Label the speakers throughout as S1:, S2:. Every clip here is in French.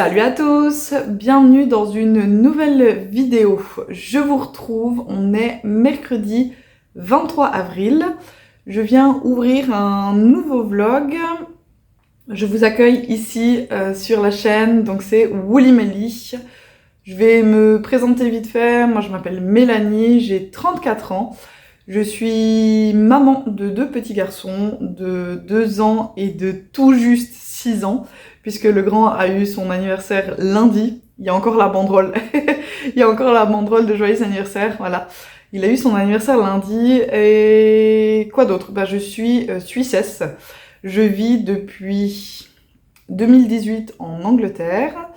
S1: Salut à tous, bienvenue dans une nouvelle vidéo. Je vous retrouve, on est mercredi 23 avril. Je viens ouvrir un nouveau vlog. Je vous accueille ici sur la chaîne, donc c'est Woolly Melly. Je vais me présenter vite fait, moi je m'appelle Mélanie, j'ai 34 ans. Je suis maman de deux petits garçons de 2 ans et de tout juste 6 ans, puisque le grand a eu son anniversaire lundi. Il y a encore la banderole. Il y a encore la banderole de joyeux anniversaire, voilà. Il a eu son anniversaire lundi. Et quoi d'autre? Je suis suissesse. Je vis depuis 2018 en Angleterre.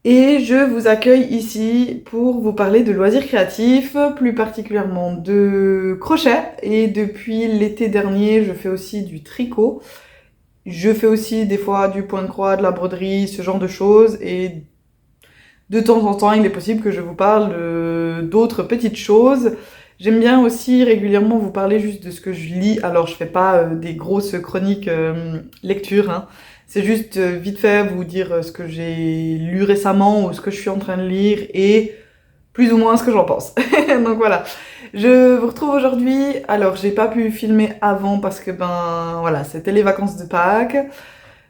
S1: Et je vous accueille ici pour vous parler de loisirs créatifs, plus particulièrement de crochet. Et depuis l'été dernier, je fais aussi du tricot. Je fais aussi des fois du point de croix, de la broderie, ce genre de choses. Et de temps en temps, il est possible que je vous parle d'autres petites choses. J'aime bien aussi régulièrement vous parler juste de ce que je lis. Alors, je fais pas des grosses chroniques lecture, hein. C'est juste vite fait vous dire ce que j'ai lu récemment ou ce que je suis en train de lire et plus ou moins ce que j'en pense. Donc voilà. Je vous retrouve aujourd'hui. Alors, j'ai pas pu filmer avant parce que voilà, c'était les vacances de Pâques.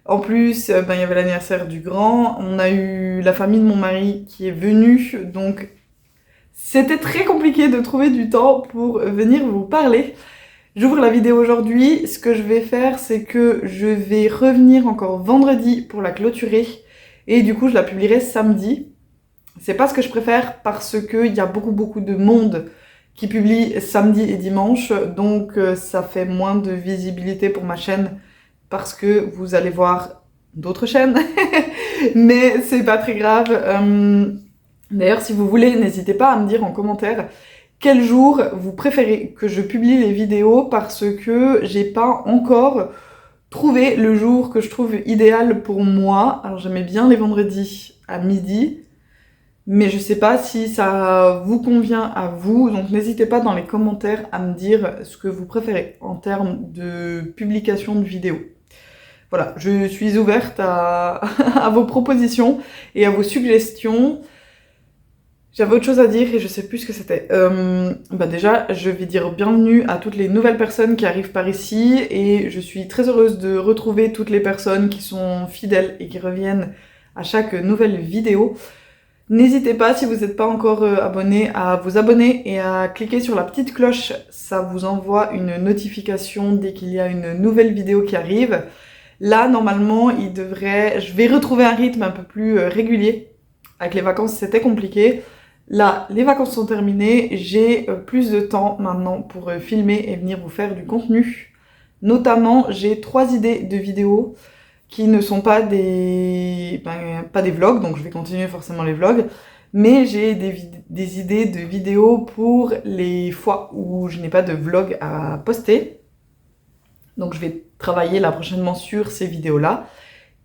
S1: En plus, il y avait l'anniversaire du grand. On a eu la famille de mon mari qui est venue, donc c'était très compliqué de trouver du temps pour venir vous parler. J'ouvre la vidéo aujourd'hui. Ce que je vais faire, c'est que je vais revenir encore vendredi pour la clôturer. Et du coup, je la publierai samedi. C'est pas ce que je préfère parce qu'il y a beaucoup de monde qui publie samedi et dimanche. Donc, ça fait moins de visibilité pour ma chaîne parce que vous allez voir d'autres chaînes. Mais c'est pas très grave. D'ailleurs, si vous voulez, n'hésitez pas à me dire en commentaire quel jour vous préférez que je publie les vidéos parce que j'ai pas encore trouvé le jour que je trouve idéal pour moi. Alors j'aimais bien les vendredis à midi, mais je sais pas si ça vous convient à vous, donc n'hésitez pas dans les commentaires à me dire ce que vous préférez en termes de publication de vidéos. Voilà, je suis ouverte à vos propositions et à vos suggestions. J'avais autre chose à dire et je sais plus ce que c'était. Déjà, je vais dire bienvenue à toutes les nouvelles personnes qui arrivent par ici et je suis très heureuse de retrouver toutes les personnes qui sont fidèles et qui reviennent à chaque nouvelle vidéo. N'hésitez pas, si vous n'êtes pas encore abonné, à vous abonner et à cliquer sur la petite cloche. Ça vous envoie une notification dès qu'il y a une nouvelle vidéo qui arrive. Là, normalement, je vais retrouver un rythme un peu plus régulier. Avec les vacances, c'était compliqué. Là, les vacances sont terminées, j'ai plus de temps maintenant pour filmer et venir vous faire du contenu. Notamment, j'ai 3 idées de vidéos qui ne sont pas pas des vlogs, donc je vais continuer forcément les vlogs, mais j'ai des idées de vidéos pour les fois où je n'ai pas de vlog à poster. Donc je vais travailler là prochainement sur ces vidéos-là.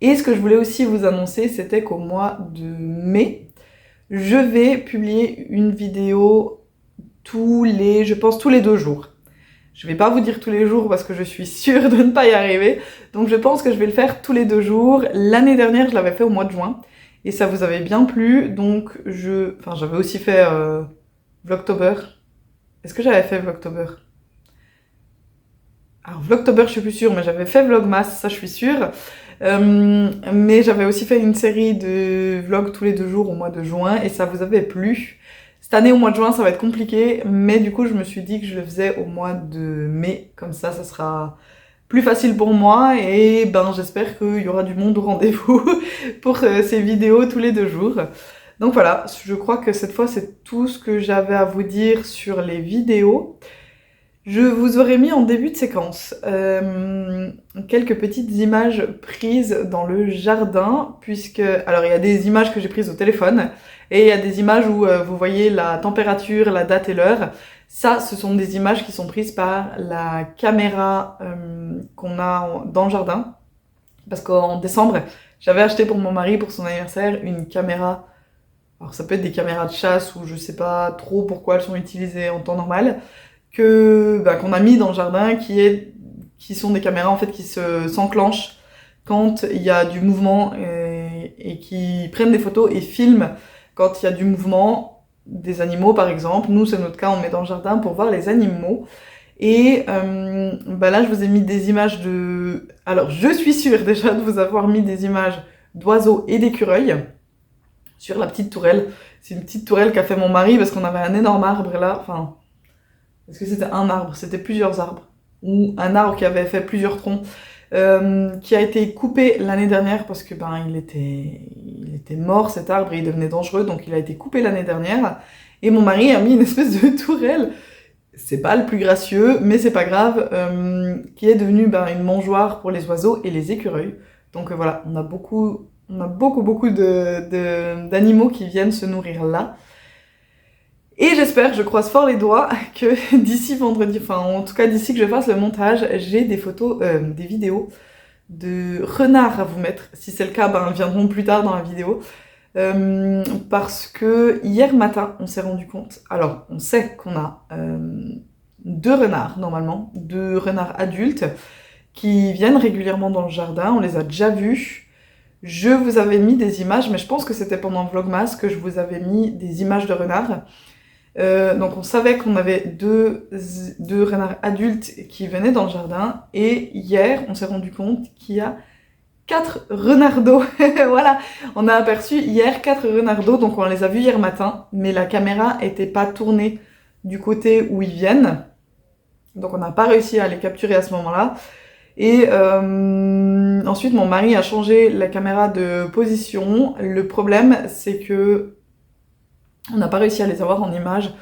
S1: Et ce que je voulais aussi vous annoncer, c'était qu'au mois de mai, je vais publier une vidéo je pense tous les 2 jours. Je vais pas vous dire tous les jours parce que je suis sûre de ne pas y arriver. Donc je pense que je vais le faire tous les 2 jours. L'année dernière, je l'avais fait au mois de juin. Et ça vous avait bien plu. Donc j'avais aussi fait Vlogtober. Est-ce que j'avais fait Vlogtober? Alors Vlogtober, je suis plus sûre, mais j'avais fait Vlogmas, ça je suis sûre. Mais j'avais aussi fait une série de vlogs tous les 2 jours au mois de juin et ça vous avait plu. Cette année, au mois de juin, ça va être compliqué, mais du coup, je me suis dit que je le faisais au mois de mai. Comme ça sera plus facile pour moi et j'espère qu'il y aura du monde au rendez-vous pour ces vidéos tous les 2 jours. Donc voilà, je crois que cette fois, c'est tout ce que j'avais à vous dire sur les vidéos. Je vous aurais mis en début de séquence quelques petites images prises dans le jardin, alors il y a des images que j'ai prises au téléphone, et il y a des images où vous voyez la température, la date et l'heure. Ça, ce sont des images qui sont prises par la caméra qu'on a dans le jardin, parce qu'en décembre, j'avais acheté pour mon mari, pour son anniversaire, une caméra. Alors ça peut être des caméras de chasse, ou je sais pas trop pourquoi elles sont utilisées en temps normal, qu'on a mis dans le jardin, qui sont des caméras en fait qui s'enclenchent quand il y a du mouvement et qui prennent des photos et filment quand il y a du mouvement des animaux par exemple. Nous c'est notre cas, on met dans le jardin pour voir les animaux. Et là je vous ai mis des images de... Alors je suis sûre déjà de vous avoir mis des images d'oiseaux et d'écureuils sur la petite tourelle. C'est une petite tourelle qu'a fait mon mari parce qu'on avait un énorme arbre là, enfin... Est-ce que c'était un arbre? C'était plusieurs arbres. Ou un arbre qui avait fait plusieurs troncs, qui a été coupé l'année dernière parce que il était mort cet arbre et il devenait dangereux, donc il a été coupé l'année dernière. Et mon mari a mis une espèce de tourelle, c'est pas le plus gracieux, mais c'est pas grave, qui est devenue une mangeoire pour les oiseaux et les écureuils. Donc voilà, on a beaucoup d'animaux qui viennent se nourrir là. Et j'espère, je croise fort les doigts, que d'ici vendredi, enfin en tout cas d'ici que je fasse le montage, j'ai des photos, des vidéos de renards à vous mettre. Si c'est le cas, elles viendront plus tard dans la vidéo. Parce que hier matin, on s'est rendu compte, alors on sait qu'on a 2 renards normalement, 2 renards adultes, qui viennent régulièrement dans le jardin, on les a déjà vus. Je vous avais mis des images, mais je pense que c'était pendant Vlogmas que je vous avais mis des images de renards. Donc on savait qu'on avait deux renards adultes qui venaient dans le jardin, et hier on s'est rendu compte qu'il y a 4 renardeaux. Voilà, on a aperçu hier 4 renardeaux, donc on les a vus hier matin, mais la caméra était pas tournée du côté où ils viennent, donc on n'a pas réussi à les capturer à ce moment-là. Et ensuite mon mari a changé la caméra de position. Le problème c'est que on n'a pas réussi à les avoir en image.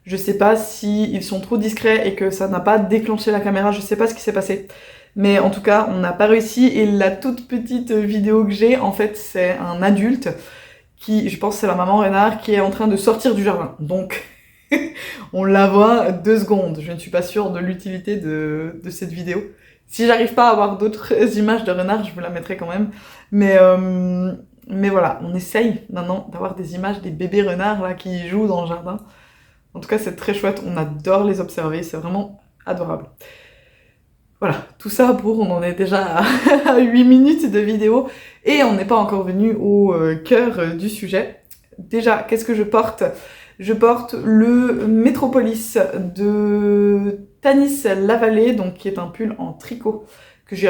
S1: Je sais pas si ils sont trop discrets et que ça n'a pas déclenché la caméra, je sais pas ce qui s'est passé. Mais en tout cas, on n'a pas réussi, et la toute petite vidéo que j'ai, en fait, c'est un adulte qui, je pense que c'est la maman renard, qui est en train de sortir du jardin. Donc, on la voit 2 secondes. Je ne suis pas sûre de l'utilité de cette vidéo. Si j'arrive pas à avoir d'autres images de renard, je vous la mettrai quand même. Mais voilà, on essaye maintenant d'avoir des images des bébés renards là qui jouent dans le jardin. En tout cas, c'est très chouette, on adore les observer, c'est vraiment adorable. Voilà, tout ça pour, on en est déjà à 8 minutes de vidéo et on n'est pas encore venu au cœur du sujet. Déjà, qu'est-ce que je porte? Je porte le Metropolis de Tanis Lavallée, donc qui est un pull en tricot que j'ai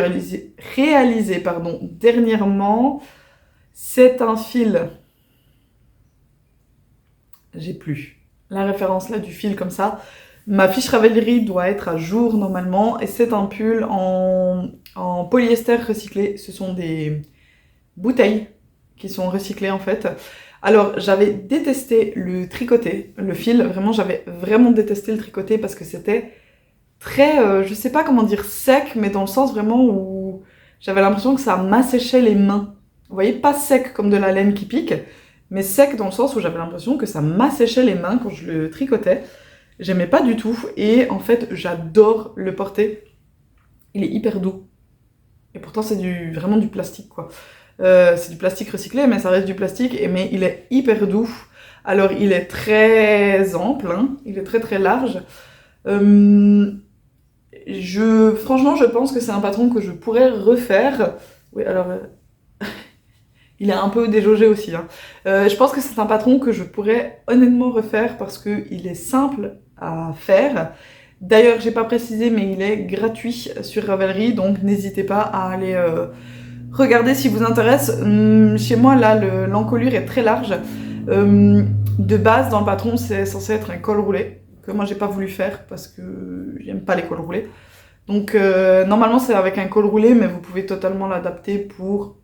S1: réalisé dernièrement. C'est un fil, j'ai plus la référence là du fil comme ça. Ma fiche Ravelry doit être à jour normalement, et c'est un pull en polyester recyclé. Ce sont des bouteilles qui sont recyclées en fait. Alors j'avais détesté le tricoté, le fil, vraiment j'avais vraiment détesté le tricoté parce que c'était très, je sais pas comment dire, sec, mais dans le sens vraiment où j'avais l'impression que ça m'asséchait les mains. Vous voyez, pas sec comme de la laine qui pique, mais sec dans le sens où j'avais l'impression que ça m'asséchait les mains quand je le tricotais. J'aimais pas du tout, et en fait j'adore le porter. Il est hyper doux. Et pourtant c'est vraiment du plastique quoi. C'est du plastique recyclé, mais ça reste du plastique, mais il est hyper doux. Alors il est très ample, hein, il est très très large. Franchement je pense que c'est un patron que je pourrais refaire. Oui, alors... il est un peu déjaugé aussi. Hein. Je pense que c'est un patron que je pourrais honnêtement refaire parce qu'il est simple à faire. D'ailleurs, j'ai pas précisé, mais il est gratuit sur Ravelry, donc n'hésitez pas à aller regarder si vous intéresse. Chez moi, là, l'encolure est très large. De base, dans le patron, c'est censé être un col roulé, que moi j'ai pas voulu faire parce que j'aime pas les cols roulés. Donc normalement c'est avec un col roulé, mais vous pouvez totalement l'adapter pour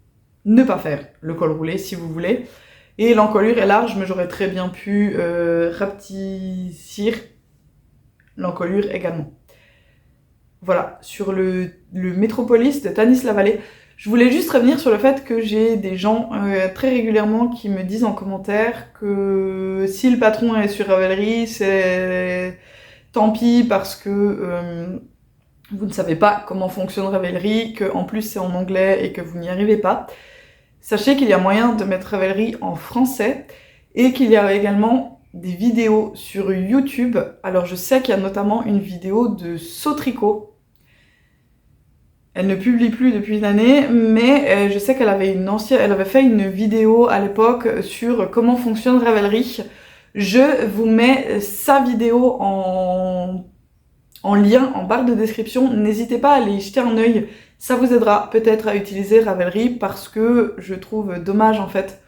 S1: ne pas faire le col roulé si vous voulez. Et l'encolure est large, mais j'aurais très bien pu rapetissir l'encolure également. Voilà, sur le Metropolis de Tanis Lavallée. Je voulais juste revenir sur le fait que j'ai des gens très régulièrement qui me disent en commentaire que si le patron est sur Ravelry, c'est tant pis parce que vous ne savez pas comment fonctionne Ravelry, qu'en plus c'est en anglais et que vous n'y arrivez pas. Sachez qu'il y a moyen de mettre Ravelry en français et qu'il y a également des vidéos sur YouTube. Alors je sais qu'il y a notamment une vidéo de saut tricot Elle ne publie plus depuis une année, mais je sais qu'elle avait elle avait fait une vidéo à l'époque sur comment fonctionne Ravelry. Je vous mets sa vidéo en lien en barre de description. N'hésitez pas à aller y jeter un œil. Ça vous aidera peut-être à utiliser Ravelry parce que je trouve dommage en fait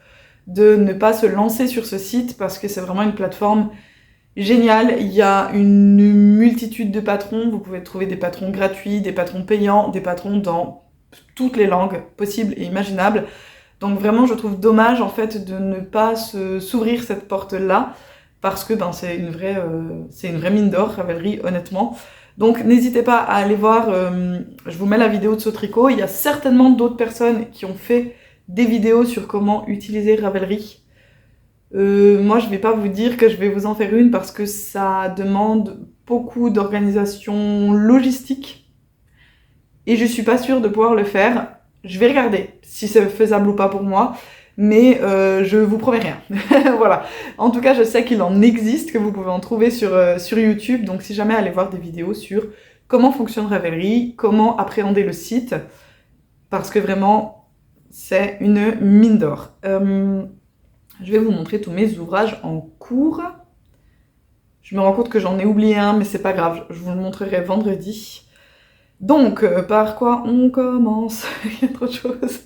S1: de ne pas se lancer sur ce site parce que c'est vraiment une plateforme géniale. Il y a une multitude de patrons. Vous pouvez trouver des patrons gratuits, des patrons payants, des patrons dans toutes les langues possibles et imaginables. Donc vraiment, je trouve dommage en fait de ne pas s'ouvrir cette porte-là parce que c'est une vraie mine d'or, Ravelry, honnêtement. Donc n'hésitez pas à aller voir, je vous mets la vidéo de Sotricot. Il y a certainement d'autres personnes qui ont fait des vidéos sur comment utiliser Ravelry. Moi, je vais pas vous dire que je vais vous en faire une parce que ça demande beaucoup d'organisation logistique et je suis pas sûre de pouvoir le faire. Je vais regarder si c'est faisable ou pas pour moi, mais je vous promets rien. Voilà. En tout cas, je sais qu'il en existe, que vous pouvez en trouver sur YouTube, donc si jamais allez voir des vidéos sur comment fonctionne Ravelry, comment appréhender le site, parce que vraiment, c'est une mine d'or. Je vais vous montrer tous mes ouvrages en cours. Je me rends compte que j'en ai oublié un, mais c'est pas grave, je vous le montrerai vendredi. Donc, par quoi on commence? Il y a trop de choses.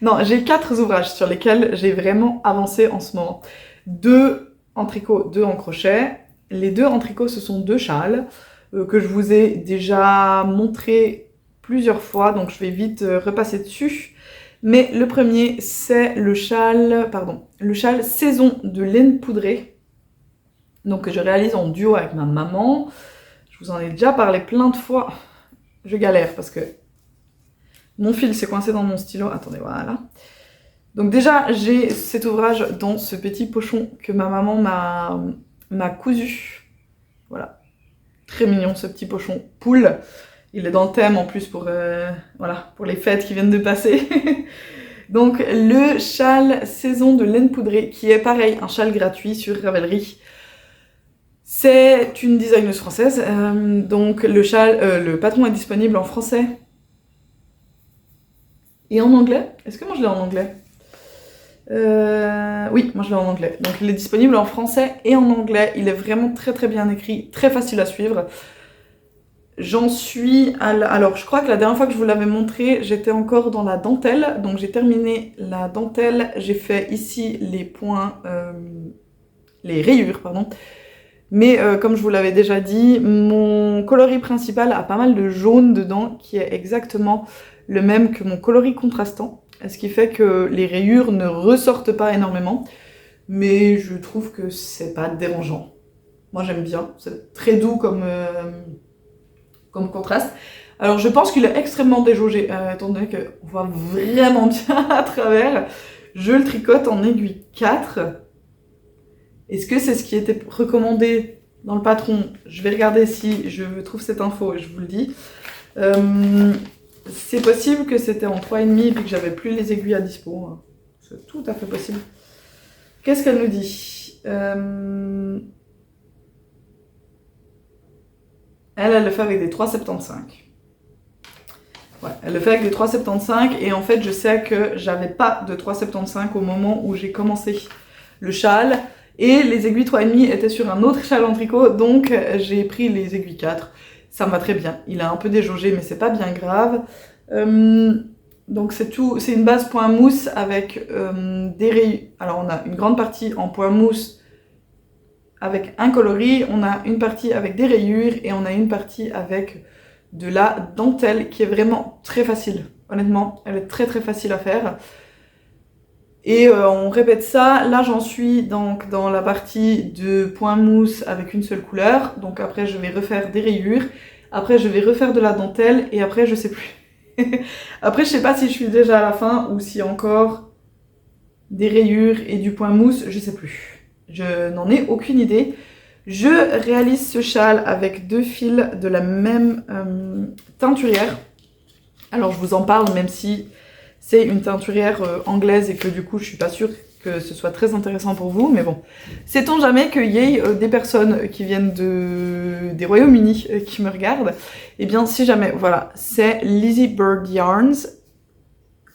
S1: Non, j'ai 4 ouvrages sur lesquels j'ai vraiment avancé en ce moment. 2 en tricot, 2 en crochet. Les 2 en tricot, ce sont 2 châles que je vous ai déjà montré plusieurs fois, donc je vais vite repasser dessus. Mais le premier, c'est le châle saison de laine poudrée, donc que je réalise en duo avec ma maman. Je vous en ai déjà parlé plein de fois. Je galère parce que mon fil s'est coincé dans mon stylo. Attendez, voilà. Donc déjà, j'ai cet ouvrage dans ce petit pochon que ma maman m'a cousu. Voilà. Très mignon ce petit pochon poule. Il est dans le thème en plus pour les fêtes qui viennent de passer. Donc le châle saison de laine poudrée, qui est pareil, un châle gratuit sur Ravelry. C'est une designeuse française, donc le patron est disponible en français et en anglais. Est-ce que moi je l'ai en anglais? Oui, moi je l'ai en anglais. Donc il est disponible en français et en anglais. Il est vraiment très très bien écrit, très facile à suivre. J'en suis alors je crois que la dernière fois que je vous l'avais montré, j'étais encore dans la dentelle. Donc j'ai terminé la dentelle, j'ai fait ici les points, les rayures, pardon. Mais comme je vous l'avais déjà dit, mon coloris principal a pas mal de jaune dedans, qui est exactement le même que mon coloris contrastant. Ce qui fait que les rayures ne ressortent pas énormément. Mais je trouve que c'est pas dérangeant. Moi j'aime bien, c'est très doux comme contraste. Alors je pense qu'il est extrêmement déjaugé, étant donné qu'on voit vraiment bien à travers. Je le tricote en aiguille 4. Est-ce que c'est ce qui était recommandé dans le patron? Je vais regarder si je trouve cette info et je vous le dis. C'est possible que c'était en 3,5 vu que j'avais plus les aiguilles à dispo. C'est tout à fait possible. Qu'est-ce qu'elle nous dit? Elle le fait avec des 3,75. Ouais, elle le fait avec des 3,75 et en fait je sais que j'avais pas de 3,75 au moment où j'ai commencé le châle. Et les aiguilles 3,5 étaient sur un autre châle en tricot, donc j'ai pris les aiguilles 4. Ça me va très bien. Il a un peu déjaugé, mais c'est pas bien grave. Donc c'est tout. C'est une base point mousse avec des rayures. Alors on a une grande partie en point mousse avec un coloris, on a une partie avec des rayures et on a une partie avec de la dentelle qui est vraiment très facile. Honnêtement, elle est très très facile à faire. Et on répète ça. Là j'en suis donc dans la partie de point mousse avec une seule couleur. Donc après je vais refaire des rayures. Après je vais refaire de la dentelle et après je sais plus. Après je sais pas si je suis déjà à la fin ou si encore des rayures et du point mousse, je sais plus. Je n'en ai aucune idée. Je réalise ce châle avec 2 fils de la même teinturière. Alors je vous en parle même si c'est une teinturière anglaise et que du coup je suis pas sûre que ce soit très intéressant pour vous, mais bon. Sait-on jamais qu'il y ait des personnes qui viennent des Royaumes-Unis qui me regardent? Eh bien, si jamais, voilà, c'est Lizzie Bird Yarns.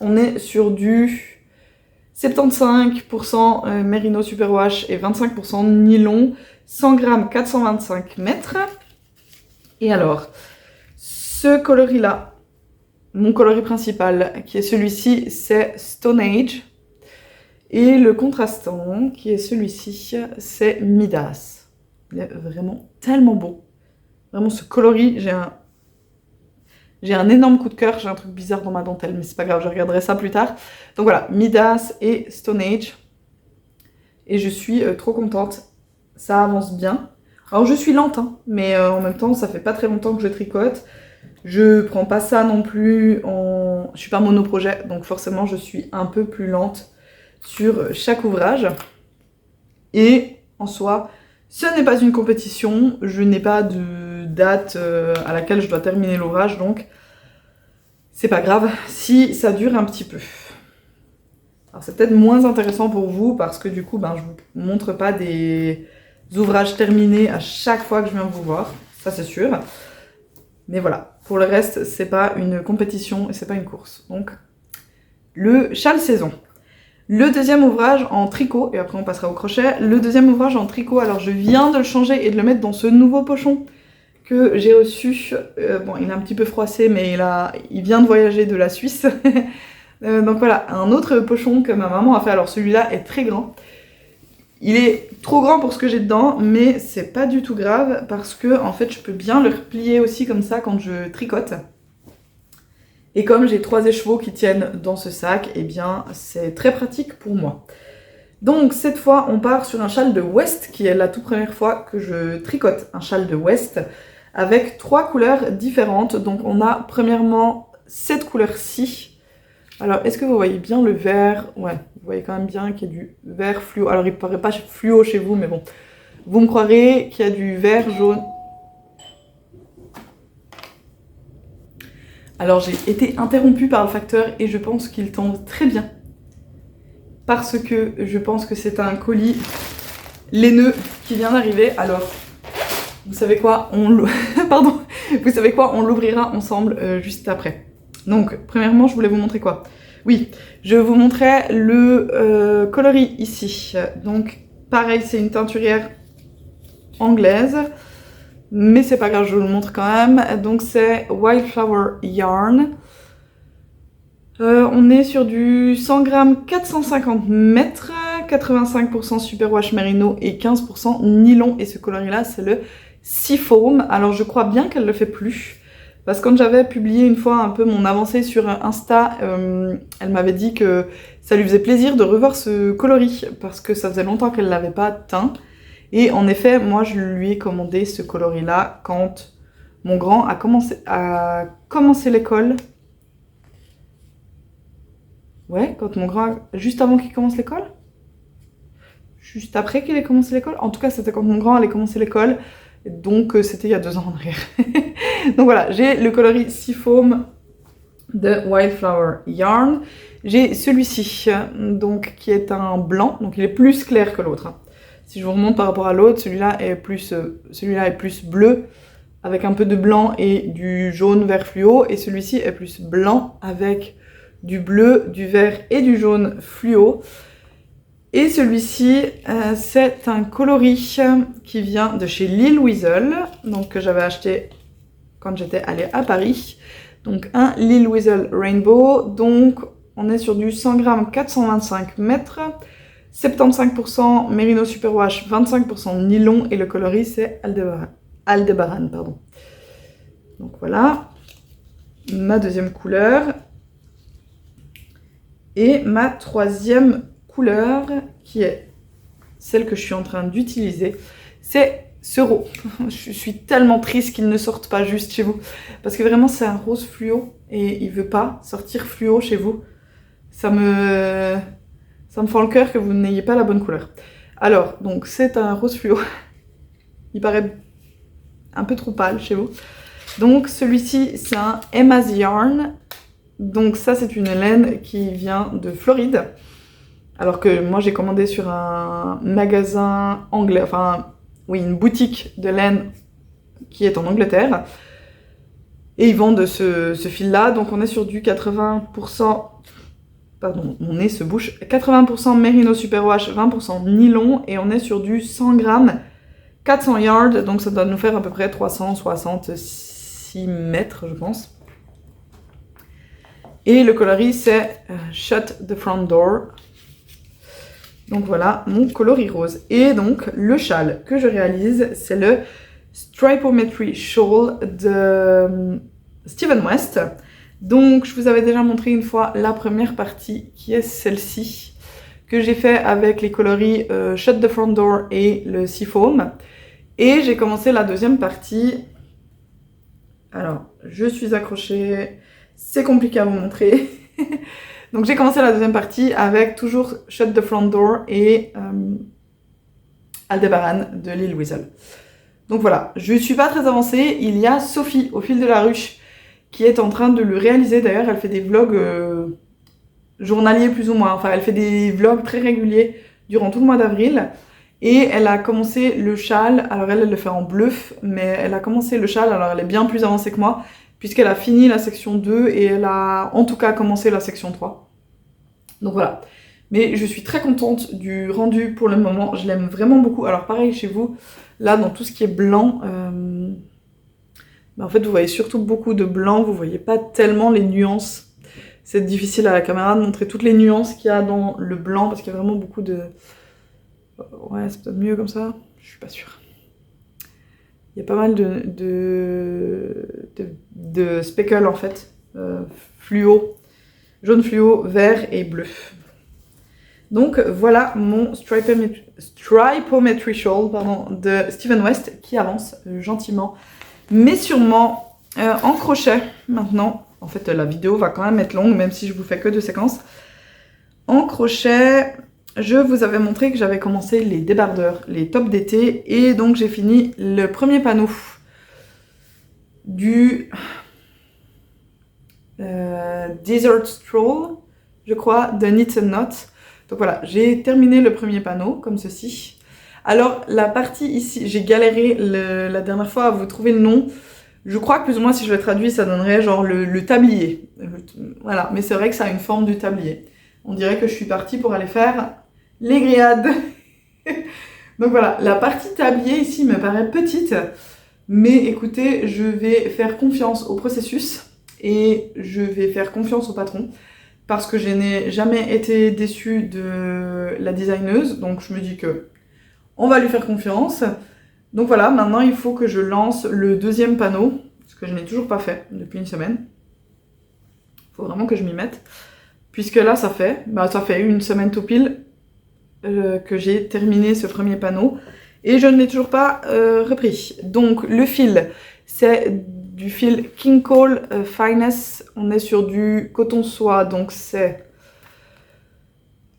S1: On est sur du 75% Merino Superwash et 25% nylon, 100 grammes, 425 mètres. Et alors, ce coloris-là, mon coloris principal, qui est celui-ci, c'est Stone Age. Et le contrastant, qui est celui-ci, c'est Midas. Il est vraiment tellement beau. Vraiment, ce coloris, j'ai un énorme coup de cœur. J'ai un truc bizarre dans ma dentelle, mais c'est pas grave, je regarderai ça plus tard. Donc voilà, Midas et Stone Age. Et je suis trop contente. Ça avance bien. Alors, je suis lente, hein, mais en même temps, ça fait pas très longtemps que je tricote. Je prends pas ça non plus en... Je suis pas monoprojet, donc forcément, je suis un peu plus lente sur chaque ouvrage. Et en soi, ce n'est pas une compétition, je n'ai pas de date à laquelle je dois terminer l'ouvrage, donc c'est pas grave si ça dure un petit peu. Alors c'est peut-être moins intéressant pour vous parce que du coup, je vous montre pas des ouvrages terminés à chaque fois que je viens vous voir, ça c'est sûr. Mais voilà, pour le reste, c'est pas une compétition et c'est pas une course. Donc, le châle saison. Le deuxième ouvrage en tricot, et après on passera au crochet. Le deuxième ouvrage en tricot, alors je viens de le changer et de le mettre dans ce nouveau pochon que j'ai reçu. Bon, il est un petit peu froissé, mais il vient de voyager de la Suisse. Donc voilà, un autre pochon que ma maman a fait. Alors celui-là est très grand. Il est trop grand pour ce que j'ai dedans, mais c'est pas du tout grave parce que en fait je peux bien le replier aussi comme ça quand je tricote. Et comme j'ai 3 écheveaux qui tiennent dans ce sac, eh bien c'est très pratique pour moi. Donc cette fois on part sur un châle de West, qui est la toute première fois que je tricote un châle de West, avec 3 couleurs différentes. Donc on a premièrement cette couleur-ci. Alors est-ce que vous voyez bien le vert? Ouais, vous voyez quand même bien qu'il y a du vert fluo. Alors il ne paraît pas fluo chez vous, mais bon. Vous me croirez qu'il y a du vert jaune. Alors j'ai été interrompue par le facteur et je pense qu'il tombe très bien. Parce que je pense que c'est un colis laineux qui vient d'arriver. Alors, vous savez quoi, Pardon. Vous savez quoi, on l'ouvrira ensemble juste après. Donc, premièrement, je voulais vous montrer quoi? Oui, je vous montrais le coloris ici. Donc, pareil, c'est une teinturière anglaise. Mais c'est pas grave, je vous le montre quand même. Donc c'est Wildflower Yarn. On est sur du 100 grammes, 450 mètres, 85% superwash merino et 15% nylon. Et ce coloris-là, c'est le Seafoam. Alors je crois bien qu'elle le fait plus. Parce que quand j'avais publié une fois un peu mon avancée sur Insta, elle m'avait dit que ça lui faisait plaisir de revoir ce coloris. Parce que ça faisait longtemps qu'elle l'avait pas teint. Et en effet, moi je lui ai commandé ce coloris-là quand mon grand a commencé l'école. Ouais, quand mon grand... Juste avant qu'il commence l'école? Juste après qu'il ait commencé l'école? En tout cas, c'était quand mon grand allait commencer l'école. Donc c'était il y a 2 ans en arrière. Donc voilà, j'ai le coloris Seafoam de Wildflower Yarn. J'ai celui-ci, donc qui est un blanc. Donc il est plus clair que l'autre. Si je vous remonte par rapport à l'autre, celui-là est plus bleu, avec un peu de blanc et du jaune vert fluo, et celui-ci est plus blanc, avec du bleu, du vert et du jaune fluo. Et celui-ci, c'est un coloris qui vient de chez Lil Weasel, donc que j'avais acheté quand j'étais allée à Paris. Donc un Lil Weasel Rainbow, donc on est sur du 100 grammes, 425 mètres. 75% Merino Superwash, 25% nylon et le coloris c'est Aldebaran. Pardon. Donc voilà, ma deuxième couleur. Et ma troisième couleur, qui est celle que je suis en train d'utiliser, c'est ce rose. Je suis tellement triste qu'il ne sorte pas juste chez vous. Parce que vraiment c'est un rose fluo et il veut pas sortir fluo chez vous. Ça me fend le cœur que vous n'ayez pas la bonne couleur. Alors, donc c'est un rose fluo. Il paraît un peu trop pâle chez vous. Donc celui-ci, c'est un Emma's Yarn. Donc ça, c'est une laine qui vient de Floride. Alors que moi j'ai commandé sur un magasin anglais, enfin oui, une boutique de laine qui est en Angleterre. Et ils vendent ce fil-là, donc on est sur du 80%, pardon, mon nez se bouche, 80% Merino Superwash, 20% nylon, et on est sur du 100 grammes, 400 yards, donc ça doit nous faire à peu près 366 mètres, je pense. Et le coloris, c'est Shut the Front Door. Donc voilà, mon coloris rose. Et donc, le châle que je réalise, c'est le Stripometry Shawl de Steven West. Donc, je vous avais déjà montré une fois la première partie, qui est celle-ci, que j'ai fait avec les coloris Shut the Front Door et le Seafoam. Et j'ai commencé la deuxième partie. Alors, je suis accrochée, c'est compliqué à vous montrer. Donc j'ai commencé la deuxième partie avec toujours Shut the Front Door et Aldebaran de Lil Weasel. Donc voilà, je ne suis pas très avancée. Il y a Sophie au fil de la ruche qui est en train de le réaliser. D'ailleurs, elle fait des vlogs journaliers plus ou moins. Enfin, elle fait des vlogs très réguliers durant tout le mois d'avril. Et elle a commencé le châle. Alors elle le fait en bluff, mais elle a commencé le châle. Alors elle est bien plus avancée que moi, puisqu'elle a fini la section 2 et elle a en tout cas commencé la section 3. Donc voilà. Mais je suis très contente du rendu pour le moment, je l'aime vraiment beaucoup. Alors pareil chez vous, là dans tout ce qui est blanc, en fait vous voyez surtout beaucoup de blanc, vous voyez pas tellement les nuances. C'est difficile à la caméra de montrer toutes les nuances qu'il y a dans le blanc, parce qu'il y a vraiment beaucoup de... Ouais, c'est peut-être mieux comme ça, je suis pas sûre. Il y a pas mal de speckles en fait, fluo, jaune fluo, vert et bleu. Donc voilà mon Stripometry Shawl de Steven West qui avance gentiment mais sûrement en crochet maintenant. En fait la vidéo va quand même être longue même si je vous fais que 2 séquences. En crochet, je vous avais montré que j'avais commencé les débardeurs, les tops d'été, et donc j'ai fini le premier panneau du Desert Stroll, je crois, de Knit and Knot. Donc voilà, j'ai terminé le premier panneau, comme ceci. Alors, la partie ici, j'ai galéré la dernière fois à vous trouver le nom. Je crois que plus ou moins, si je le traduis, ça donnerait genre le tablier. Voilà, mais c'est vrai que ça a une forme du tablier. On dirait que je suis partie pour aller faire les grillades. Donc voilà, la partie tablier ici me paraît petite. Mais écoutez, je vais faire confiance au processus et je vais faire confiance au patron. Parce que je n'ai jamais été déçue de la designeuse, donc je me dis que on va lui faire confiance. Donc voilà, maintenant il faut que je lance le deuxième panneau, ce que je n'ai toujours pas fait depuis une semaine. Il faut vraiment que je m'y mette. Puisque là ça fait une semaine tout pile que j'ai terminé ce premier panneau. Et je ne l'ai toujours pas repris. Donc le fil, c'est du fil King Cole Finesse, on est sur du coton soie, donc c'est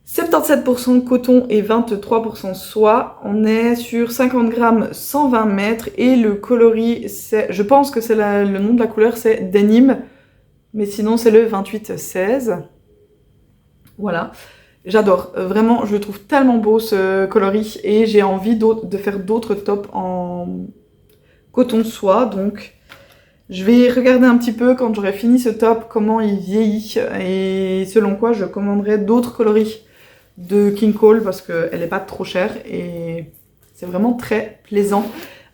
S1: 77% coton et 23% soie. On est sur 50 grammes, 120 mètres, et le coloris, je pense que c'est le nom de la couleur, c'est Denim, mais sinon c'est le 2816. Voilà, j'adore, vraiment, je le trouve tellement beau ce coloris, et j'ai envie de faire d'autres tops en coton soie, donc... Je vais regarder un petit peu quand j'aurai fini ce top comment il vieillit et selon quoi je commanderai d'autres coloris de King Cole parce qu'elle n'est pas trop chère et c'est vraiment très plaisant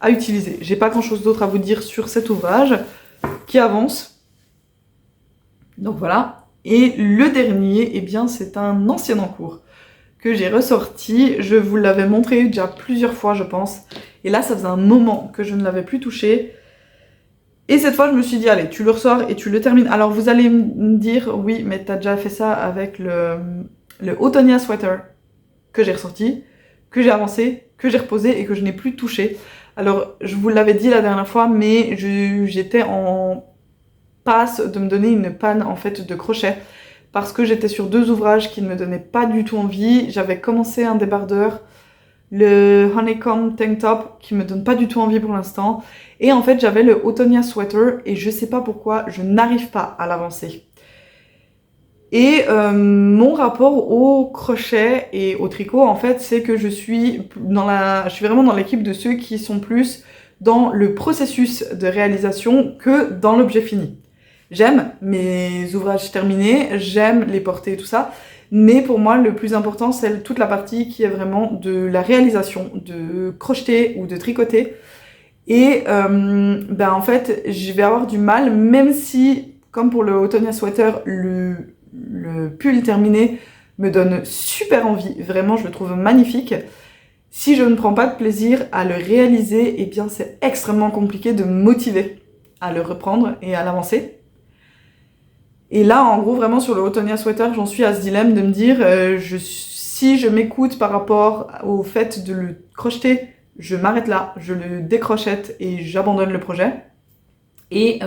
S1: à utiliser. J'ai pas grand chose d'autre à vous dire sur cet ouvrage qui avance. Donc voilà. Et le dernier, eh bien c'est un ancien en cours que j'ai ressorti. Je vous l'avais montré déjà plusieurs fois je pense. Et là ça faisait un moment que je ne l'avais plus touché. Et cette fois, je me suis dit, allez, tu le ressors et tu le termines. Alors, vous allez me dire, oui, mais t'as déjà fait ça avec le Autonia Sweater que j'ai ressorti, que j'ai avancé, que j'ai reposé et que je n'ai plus touché. Alors, je vous l'avais dit la dernière fois, mais j'étais en passe de me donner une panne, en fait, de crochet. Parce que j'étais sur 2 ouvrages qui ne me donnaient pas du tout envie. J'avais commencé un débardeur, le Honeycomb Tank Top, qui me donne pas du tout envie pour l'instant. Et en fait, j'avais le Autonia Sweater et je sais pas pourquoi, je n'arrive pas à l'avancer. Et mon rapport au crochet et au tricot, en fait, c'est que je suis vraiment dans l'équipe de ceux qui sont plus dans le processus de réalisation que dans l'objet fini. J'aime mes ouvrages terminés, j'aime les porter et tout ça, mais pour moi, le plus important, c'est toute la partie qui est vraiment de la réalisation, de crocheter ou de tricoter. Et en fait, je vais avoir du mal, même si, comme pour le Autonia Sweater, le pull terminé me donne super envie, vraiment, je le trouve magnifique. Si je ne prends pas de plaisir à le réaliser, eh bien c'est extrêmement compliqué de me motiver à le reprendre et à l'avancer. Et là, en gros, vraiment sur le Autonia Sweater, j'en suis à ce dilemme de me dire, si je m'écoute par rapport au fait de le crocheter, je m'arrête là, je le décrochette et j'abandonne le projet. Et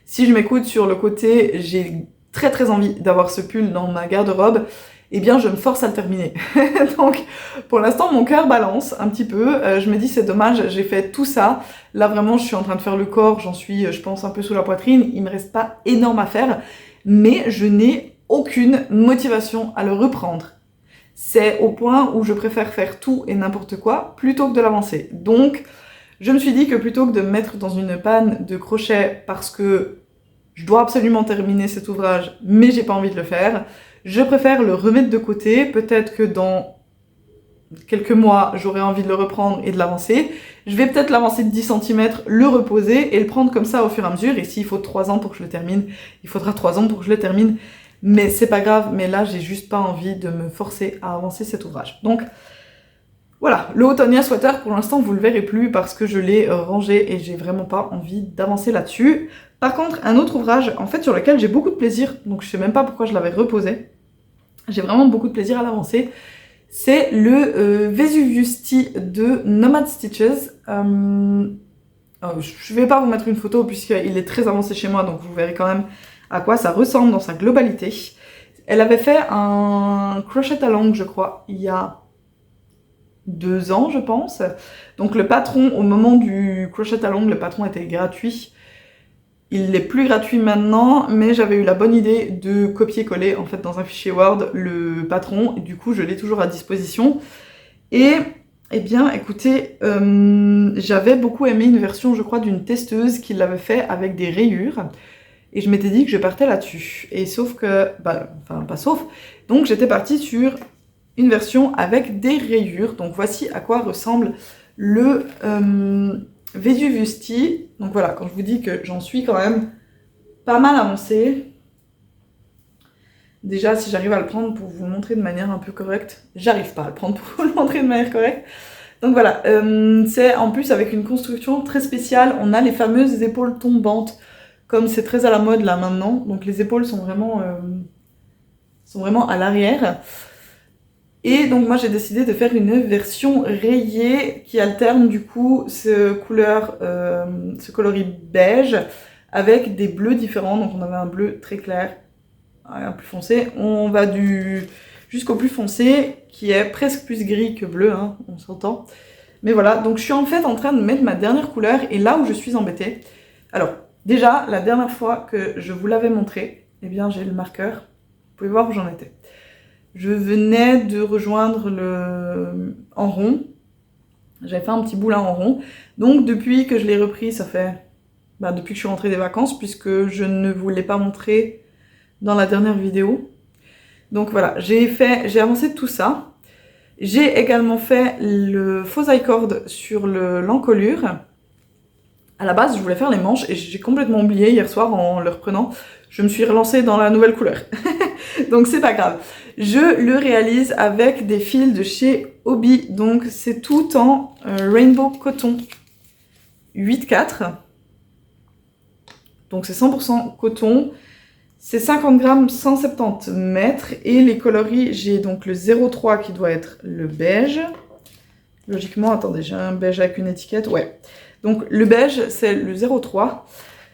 S1: si je m'écoute sur le côté, j'ai très très envie d'avoir ce pull dans ma garde-robe, eh bien je me force à le terminer. Donc pour l'instant mon cœur balance un petit peu, je me dis c'est dommage, j'ai fait tout ça, là vraiment je suis en train de faire le corps, j'en suis je pense un peu sous la poitrine, il me reste pas énorme à faire, mais je n'ai aucune motivation à le reprendre. C'est au point où je préfère faire tout et n'importe quoi plutôt que de l'avancer. Donc je me suis dit que plutôt que de me mettre dans une panne de crochet parce que je dois absolument terminer cet ouvrage, mais j'ai pas envie de le faire, je préfère le remettre de côté. Peut-être que dans quelques mois, j'aurai envie de le reprendre et de l'avancer. Je vais peut-être l'avancer de 10 cm, le reposer et le prendre comme ça au fur et à mesure. Et s'il faut 3 ans pour que je le termine, il faudra 3 ans pour que je le termine. Mais c'est pas grave, mais là, j'ai juste pas envie de me forcer à avancer cet ouvrage. Donc, voilà, le Autonia Sweater, pour l'instant, vous le verrez plus parce que je l'ai rangé et j'ai vraiment pas envie d'avancer là-dessus. Par contre, un autre ouvrage, en fait, sur lequel j'ai beaucoup de plaisir, donc je sais même pas pourquoi je l'avais reposé, j'ai vraiment beaucoup de plaisir à l'avancer, c'est le Vesuvius Tea de Nomad Stitches. Je vais pas vous mettre une photo puisqu'il est très avancé chez moi, donc vous verrez quand même à quoi ça ressemble dans sa globalité. Elle avait fait un crochet along, je crois, il y a 2 ans, je pense. Donc le patron, au moment du crochet along, le patron était gratuit. Il n'est plus gratuit maintenant, mais j'avais eu la bonne idée de copier-coller en fait dans un fichier Word le patron, et du coup je l'ai toujours à disposition. Et eh bien écoutez, j'avais beaucoup aimé une version je crois d'une testeuse qui l'avait fait avec des rayures, et je m'étais dit que je partais là-dessus. Et sauf que, enfin pas sauf, donc j'étais partie sur une version avec des rayures, donc voici à quoi ressemble le Vesuvius Tea. Donc voilà, quand je vous dis que j'en suis quand même pas mal avancée, déjà si j'arrive à le prendre pour vous le montrer de manière un peu correcte, j'arrive pas à le prendre pour vous le montrer de manière correcte. Donc voilà, c'est en plus avec une construction très spéciale, on a les fameuses épaules tombantes, comme c'est très à la mode là maintenant, donc les épaules sont vraiment à l'arrière. Et donc moi j'ai décidé de faire une version rayée qui alterne du coup ce coloris beige avec des bleus différents. Donc on avait un bleu très clair, un plus foncé. On va jusqu'au plus foncé qui est presque plus gris que bleu, hein, on s'entend. Mais voilà, donc je suis en fait en train de mettre ma dernière couleur et là où je suis embêtée. Alors déjà la dernière fois que je vous l'avais montré, eh bien j'ai le marqueur, vous pouvez voir où j'en étais. Je venais de rejoindre le en rond. J'avais fait un petit bout là en rond. Donc depuis que je l'ai repris, ça fait depuis que je suis rentrée des vacances, puisque je ne vous l'ai pas montré dans la dernière vidéo. Donc voilà, j'ai avancé tout ça. J'ai également fait le faux I-cord sur l'encolure. À la base, je voulais faire les manches et j'ai complètement oublié hier soir en le reprenant. Je me suis relancée dans la nouvelle couleur. Donc c'est pas grave. Je le réalise avec des fils de chez Hobby. Donc c'est tout en Rainbow Coton 8,4. Donc c'est 100% coton. C'est 50 grammes, 170 mètres. Et les coloris, j'ai donc le 03 qui doit être le beige. Logiquement, attendez, j'ai un beige avec une étiquette. Ouais. Donc le beige, c'est le 03.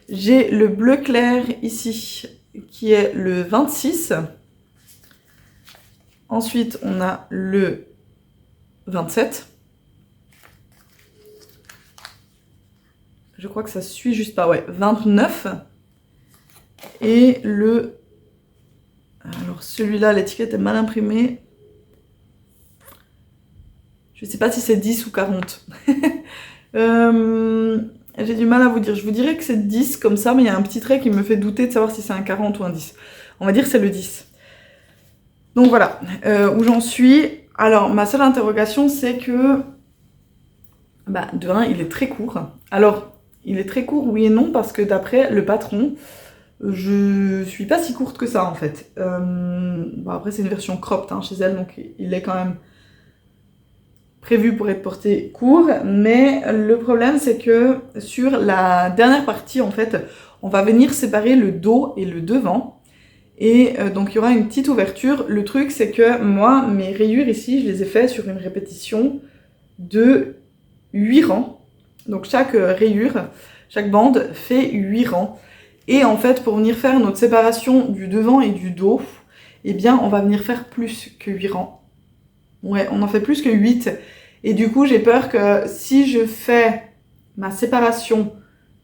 S1: J'ai le bleu clair ici, qui est le 26. Ensuite, on a le 27. Je crois que ça suit juste pas, ouais. 29. Et le Alors celui-là, l'étiquette est mal imprimée. Je sais pas si c'est 10 ou 40. J'ai du mal à vous dire. Je vous dirais que c'est 10 comme ça, mais il y a un petit trait qui me fait douter de savoir si c'est un 40 ou un 10. On va dire que c'est le 10. Donc voilà, où j'en suis. Alors, ma seule interrogation, c'est que... Bah, de 1, il est très court. Alors, il est très court, oui et non, parce que d'après le patron, je suis pas si courte que ça, en fait. Bon, après, c'est une version cropped hein, chez elle, donc il est quand même prévu pour être porté court. Mais le problème, c'est que sur la dernière partie, en fait, on va venir séparer le dos et le devant. Et donc il y aura une petite ouverture. Le truc c'est que moi, mes rayures ici, je les ai fait sur une répétition de 8 rangs. Donc chaque rayure, chaque bande fait 8 rangs. Et en fait, pour venir faire notre séparation du devant et du dos, eh bien on va venir faire plus que 8 rangs. Ouais, on en fait plus que 8. Et du coup, j'ai peur que si je fais ma séparation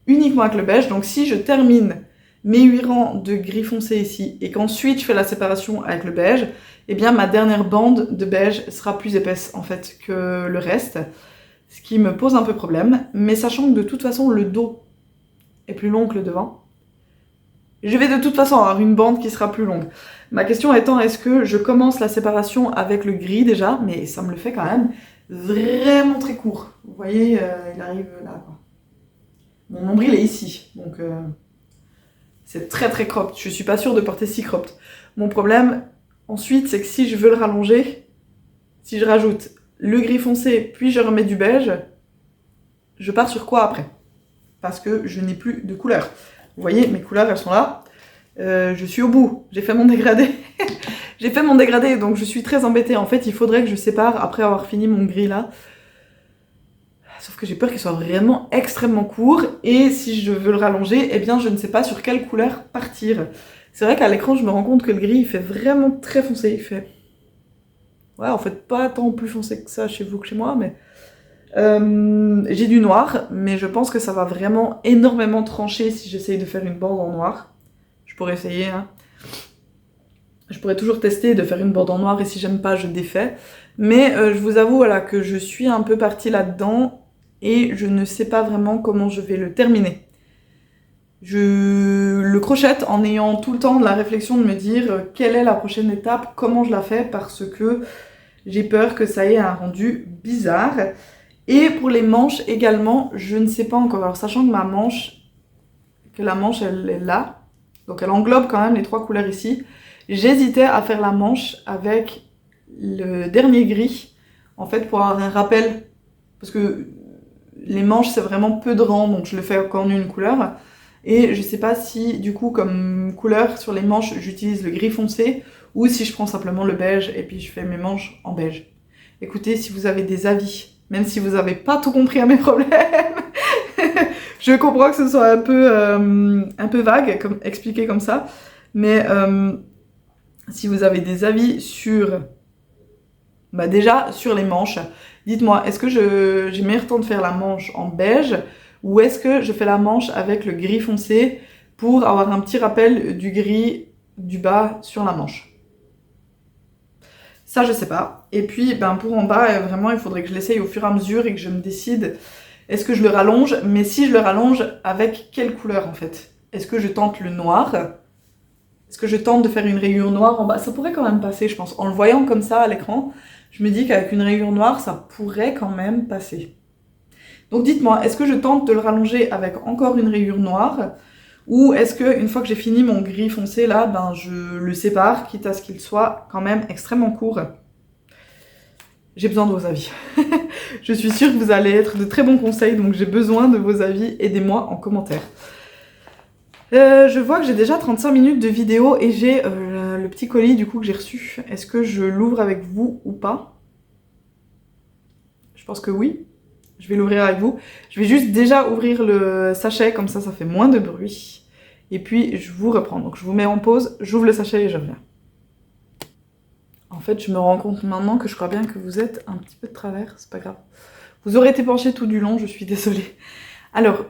S1: uniquement avec le beige, donc si je termine mes 8 rangs de gris foncé ici, et qu'ensuite je fais la séparation avec le beige, eh bien ma dernière bande de beige sera plus épaisse en fait que le reste, ce qui me pose un peu problème, mais sachant que de toute façon le dos est plus long que le devant, je vais de toute façon avoir une bande qui sera plus longue. Ma question étant, est-ce que je commence la séparation avec le gris déjà, mais ça me le fait quand même vraiment très court. Vous voyez, il arrive là quoi. Mon nombril est ici, donc... c'est très très cropped, je suis pas sûre de porter si cropped. Mon problème, ensuite, c'est que si je veux le rallonger, si je rajoute le gris foncé, puis je remets du beige, je pars sur quoi après? Parce que je n'ai plus de couleur. Vous voyez, mes couleurs, elles sont là. Je suis au bout, j'ai fait mon dégradé. J'ai fait mon dégradé, donc je suis très embêtée. En fait, il faudrait que je sépare après avoir fini mon gris là. Sauf que j'ai peur qu'il soit vraiment extrêmement court, et si je veux le rallonger, eh bien je ne sais pas sur quelle couleur partir. C'est vrai qu'à l'écran, je me rends compte que le gris, il fait vraiment très foncé, il fait... Ouais, en fait, pas tant plus foncé que ça chez vous que chez moi, mais... j'ai du noir, mais je pense que ça va vraiment énormément trancher si j'essaye de faire une bande en noir. Je pourrais essayer, hein. Je pourrais toujours tester de faire une bande en noir, et si j'aime pas, je défais. Mais je vous avoue, voilà, que je suis un peu partie là-dedans, et je ne sais pas vraiment comment je vais le terminer. Je le crochette en ayant tout le temps de la réflexion de me dire quelle est la prochaine étape, comment je la fais, parce que j'ai peur que ça ait un rendu bizarre. Et pour les manches également, je ne sais pas encore. Alors sachant que la manche elle est là, donc elle englobe quand même les 3 couleurs ici, j'hésitais à faire la manche avec le dernier gris, en fait pour avoir un rappel, parce que les manches c'est vraiment peu de rangs, donc je le fais qu'en une couleur. Et je sais pas si du coup comme couleur sur les manches j'utilise le gris foncé, ou si je prends simplement le beige et puis je fais mes manches en beige. Écoutez, si vous avez des avis, même si vous avez pas tout compris à mes problèmes, je comprends que ce soit un peu vague, expliqué comme ça, mais si vous avez des avis sur... Bah déjà, sur les manches, dites-moi, est-ce que j'ai meilleur temps de faire la manche en beige, ou est-ce que je fais la manche avec le gris foncé pour avoir un petit rappel du gris du bas sur la manche? Ça, je sais pas. Et puis, ben, pour en bas, vraiment, il faudrait que je l'essaye au fur et à mesure et que je me décide, est-ce que je le rallonge? Mais si je le rallonge, avec quelle couleur, en fait? Est-ce que je tente le noir? Est-ce que je tente de faire une rayure noire en bas? Ça pourrait quand même passer, je pense. En le voyant comme ça à l'écran, je me dis qu'avec une rayure noire, ça pourrait quand même passer. Donc dites-moi, est-ce que je tente de le rallonger avec encore une rayure noire, ou est-ce que une fois que j'ai fini mon gris foncé là, ben je le sépare, quitte à ce qu'il soit quand même extrêmement court? J'ai besoin de vos avis. Je suis sûre que vous allez être de très bons conseils, donc j'ai besoin de vos avis, aidez-moi en commentaire. Je vois que j'ai déjà 35 minutes de vidéo et j'ai le petit colis du coup que j'ai reçu. Est-ce que je l'ouvre avec vous ou pas? Je pense que oui. Je vais l'ouvrir avec vous. Je vais juste déjà ouvrir le sachet, comme ça fait moins de bruit. Et puis je vous reprends. Donc je vous mets en pause, j'ouvre le sachet et je reviens. En fait, je me rends compte maintenant que je crois bien que vous êtes un petit peu de travers, c'est pas grave. Vous aurez été penché tout du long, je suis désolée. Alors,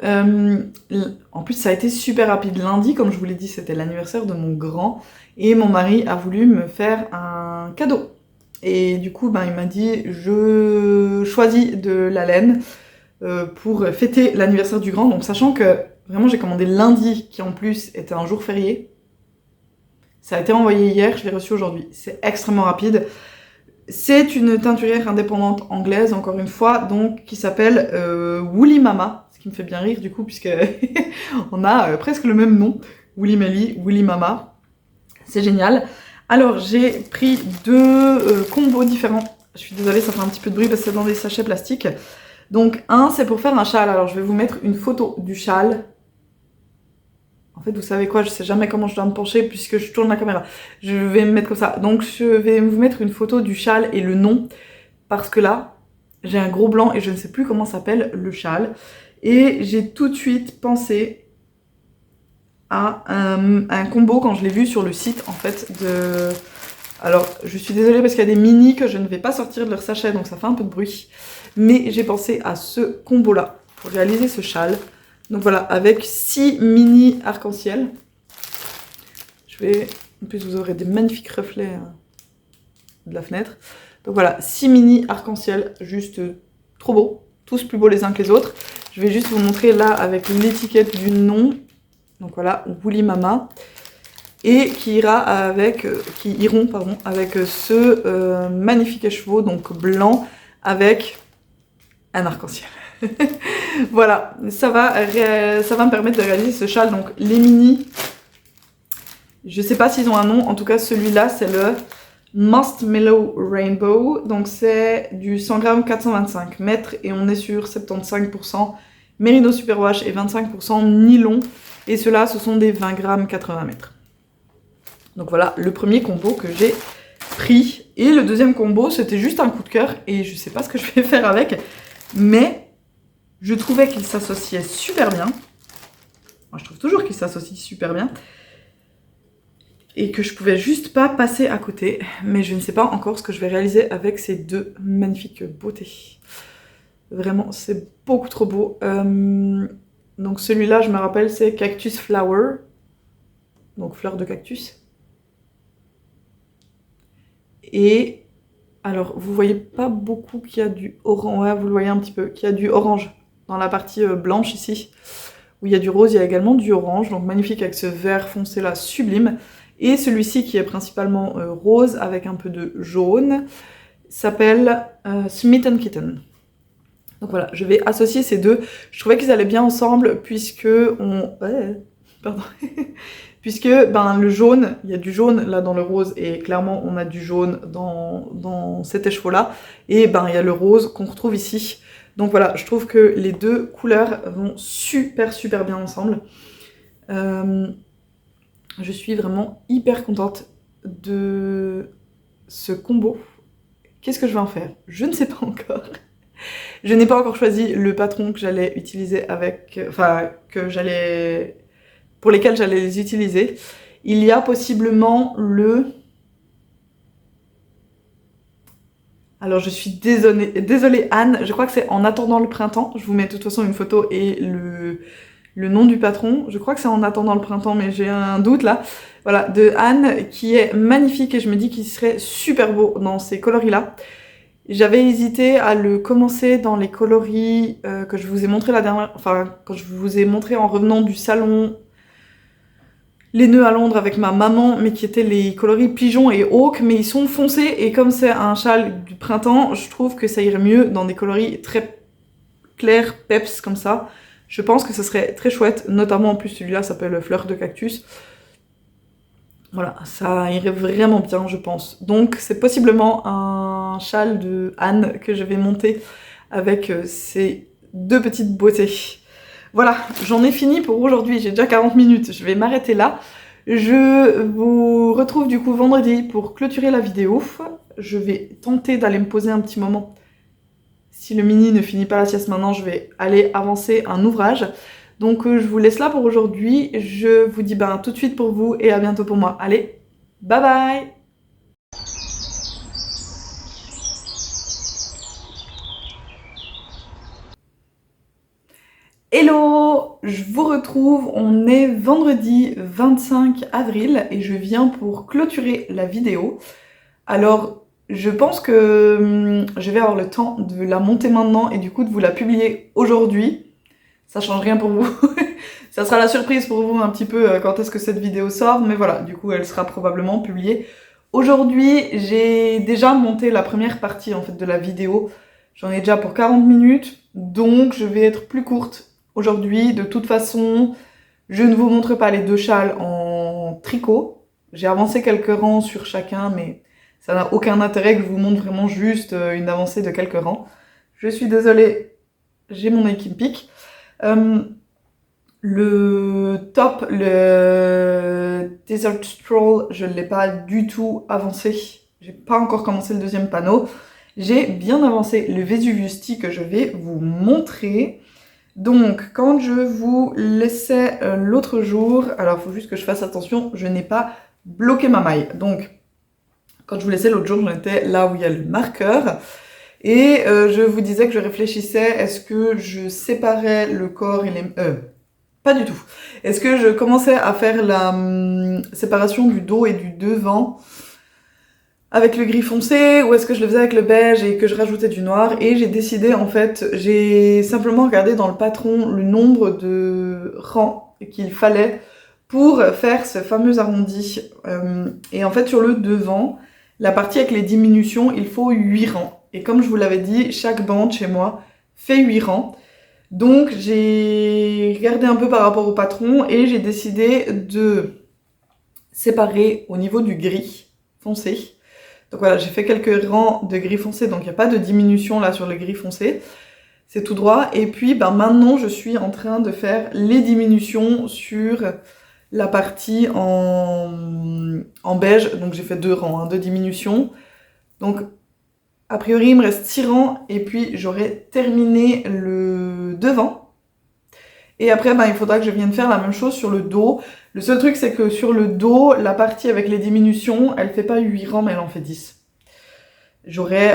S1: en plus ça a été super rapide. Lundi, comme je vous l'ai dit, c'était l'anniversaire de mon grand et mon mari a voulu me faire un cadeau. Et du coup, il m'a dit, je choisis de la laine pour fêter l'anniversaire du grand. Donc sachant que vraiment j'ai commandé lundi, qui en plus était un jour férié. Ça a été envoyé hier, je l'ai reçu aujourd'hui. C'est extrêmement rapide. C'est une teinturière indépendante anglaise, encore une fois, donc qui s'appelle Woolly Mama, ce qui me fait bien rire du coup, puisque on a presque le même nom, Woolly Melly, Woolly Mama. C'est génial. Alors j'ai pris deux combos différents. Je suis désolée, ça fait un petit peu de bruit parce que c'est dans des sachets plastiques. Donc un, c'est pour faire un châle. Alors je vais vous mettre une photo du châle. En fait, vous savez quoi, je sais jamais comment je dois me pencher puisque je tourne la caméra. Je vais me mettre comme ça. Donc je vais vous mettre une photo du châle et le nom. Parce que là, j'ai un gros blanc et je ne sais plus comment s'appelle le châle. Et j'ai tout de suite pensé à un combo quand je l'ai vu sur le site en fait de... Alors je suis désolée parce qu'il y a des mini que je ne vais pas sortir de leur sachet donc ça fait un peu de bruit. Mais j'ai pensé à ce combo là pour réaliser ce châle. Donc voilà, avec 6 mini arc-en-ciel. En plus vous aurez des magnifiques reflets de la fenêtre. Donc voilà, 6 mini arc-en-ciel, juste trop beaux. Tous plus beaux les uns que les autres. Je vais juste vous montrer là avec l'étiquette du nom. Donc voilà, Woolly Mama. Et qui iront avec ce magnifique écheveau, donc blanc, avec un arc-en-ciel. Voilà, ça va me permettre de réaliser ce châle. Donc les mini, je sais pas s'ils ont un nom, en tout cas celui-là c'est le Marshmallow Rainbow. Donc c'est du 100 g 425 mètres et on est sur 75% Merino Superwash et 25% nylon. Et ceux-là ce sont des 20 g 80 mètres. Donc voilà le premier combo que j'ai pris. Et le deuxième combo c'était juste un coup de cœur et je sais pas ce que je vais faire avec. Mais je trouvais qu'il s'associait super bien. Moi, je trouve toujours qu'il s'associe super bien. Et que je pouvais juste pas passer à côté. Mais je ne sais pas encore ce que je vais réaliser avec ces deux magnifiques beautés. Vraiment, c'est beaucoup trop beau. Donc celui-là, je me rappelle, c'est Cactus Flower. Donc fleur de cactus. Et alors, vous voyez pas beaucoup qu'il y a du orange. Ouais, vous le voyez un petit peu, qu'il y a du orange dans la partie blanche ici. Où il y a du rose, il y a également du orange. Donc magnifique avec ce vert foncé là, sublime. Et celui-ci qui est principalement rose avec un peu de jaune s'appelle Smitten Kitten. Donc voilà, je vais associer ces deux. Je trouvais qu'ils allaient bien ensemble puisque puisque le jaune, il y a du jaune là dans le rose et clairement on a du jaune dans cet écheveau là. Et il y a le rose qu'on retrouve ici. Donc voilà, je trouve que les deux couleurs vont super bien ensemble. Je suis vraiment hyper contente de ce combo. Qu'est-ce que je vais en faire? Je ne sais pas encore. Je n'ai pas encore choisi le patron que j'allais utiliser pour lesquels j'allais les utiliser. Il y a possiblement le... Alors je suis désolée Anne, je crois que c'est En attendant le printemps. Je vous mets de toute façon une photo et le nom du patron. Je crois que c'est En attendant le printemps, mais j'ai un doute là. Voilà, de Anne, qui est magnifique et je me dis qu'il serait super beau dans ces coloris-là. J'avais hésité à le commencer dans les coloris que je vous ai montré la dernière... Enfin, quand je vous ai montré en revenant du salon les nœuds à Londres avec ma maman, mais qui étaient les coloris pigeon et hawk, mais ils sont foncés, et comme c'est un châle du printemps, je trouve que ça irait mieux dans des coloris très clairs, peps, comme ça. Je pense que ce serait très chouette, notamment en plus celui-là s'appelle Fleur de cactus. Voilà, ça irait vraiment bien, je pense. Donc c'est possiblement un châle de Anne que je vais monter avec ces deux petites beautés. Voilà, j'en ai fini pour aujourd'hui, j'ai déjà 40 minutes, je vais m'arrêter là. Je vous retrouve du coup vendredi pour clôturer la vidéo. Je vais tenter d'aller me poser un petit moment. Si le mini ne finit pas la sieste maintenant, je vais aller avancer un ouvrage. Donc je vous laisse là pour aujourd'hui. Je vous dis tout de suite pour vous et à bientôt pour moi. Allez, bye bye! Hello, je vous retrouve, on est vendredi 25 avril et je viens pour clôturer la vidéo. Alors, je pense que je vais avoir le temps de la monter maintenant et du coup de vous la publier aujourd'hui. Ça change rien pour vous. Ça sera la surprise pour vous un petit peu quand est-ce que cette vidéo sort, mais voilà, du coup elle sera probablement publiée aujourd'hui. J'ai déjà monté la première partie en fait de la vidéo. J'en ai déjà pour 40 minutes, donc je vais être plus courte aujourd'hui. De toute façon, je ne vous montre pas les deux châles en tricot. J'ai avancé quelques rangs sur chacun, mais ça n'a aucun intérêt que je vous montre vraiment juste une avancée de quelques rangs. Je suis désolée, j'ai mon œil qui me pique. Le top, le Desert Stroll, je ne l'ai pas du tout avancé. J'ai pas encore commencé le deuxième panneau. J'ai bien avancé le Vesuvius Tea que je vais vous montrer. Donc, quand je vous laissais l'autre jour, alors il faut juste que je fasse attention, je n'ai pas bloqué ma maille. Donc, quand je vous laissais l'autre jour, j'en étais là où il y a le marqueur. Et je vous disais que je réfléchissais, est-ce que je séparais le corps et les... pas du tout. Est-ce que je commençais à faire la séparation du dos et du devant avec le gris foncé, ou est-ce que je le faisais avec le beige et que je rajoutais du noir? Et j'ai décidé, en fait, j'ai simplement regardé dans le patron le nombre de rangs qu'il fallait pour faire ce fameux arrondi. Et en fait, sur le devant, la partie avec les diminutions, il faut 8 rangs. Et comme je vous l'avais dit, chaque bande chez moi fait 8 rangs. Donc j'ai regardé un peu par rapport au patron et j'ai décidé de séparer au niveau du gris foncé. Donc voilà, j'ai fait quelques rangs de gris foncé, donc il n'y a pas de diminution là sur le gris foncé. C'est tout droit. Et puis maintenant, je suis en train de faire les diminutions sur la partie en beige. Donc j'ai fait 2 rangs, de diminution. Donc a priori, il me reste 6 rangs et puis j'aurai terminé le devant. Et après, il faudra que je vienne faire la même chose sur le dos. Le seul truc, c'est que sur le dos, la partie avec les diminutions, elle fait pas 8 rangs, mais elle en fait 10. J'aurai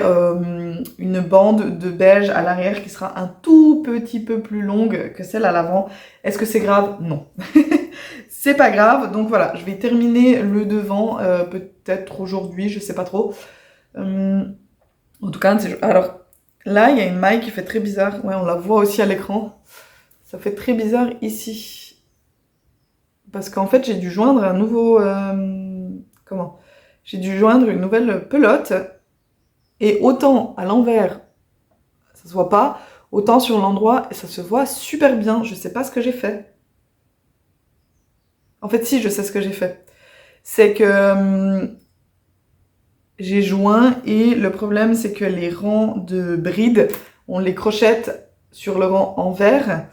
S1: une bande de beige à l'arrière qui sera un tout petit peu plus longue que celle à l'avant. Est-ce que c'est grave? Non. C'est pas grave. Donc voilà, je vais terminer le devant peut-être aujourd'hui, je sais pas trop. En tout cas, alors là, il y a une maille qui fait très bizarre. Ouais, on la voit aussi à l'écran. Ça fait très bizarre ici. Parce qu'en fait, j'ai dû joindre un nouveau... J'ai dû joindre une nouvelle pelote. Et autant à l'envers, ça se voit pas. Autant sur l'endroit, ça se voit super bien. Je sais pas ce que j'ai fait. En fait, si, je sais ce que j'ai fait. C'est que... j'ai joint et le problème c'est que les rangs de brides, on les crochette sur le rang envers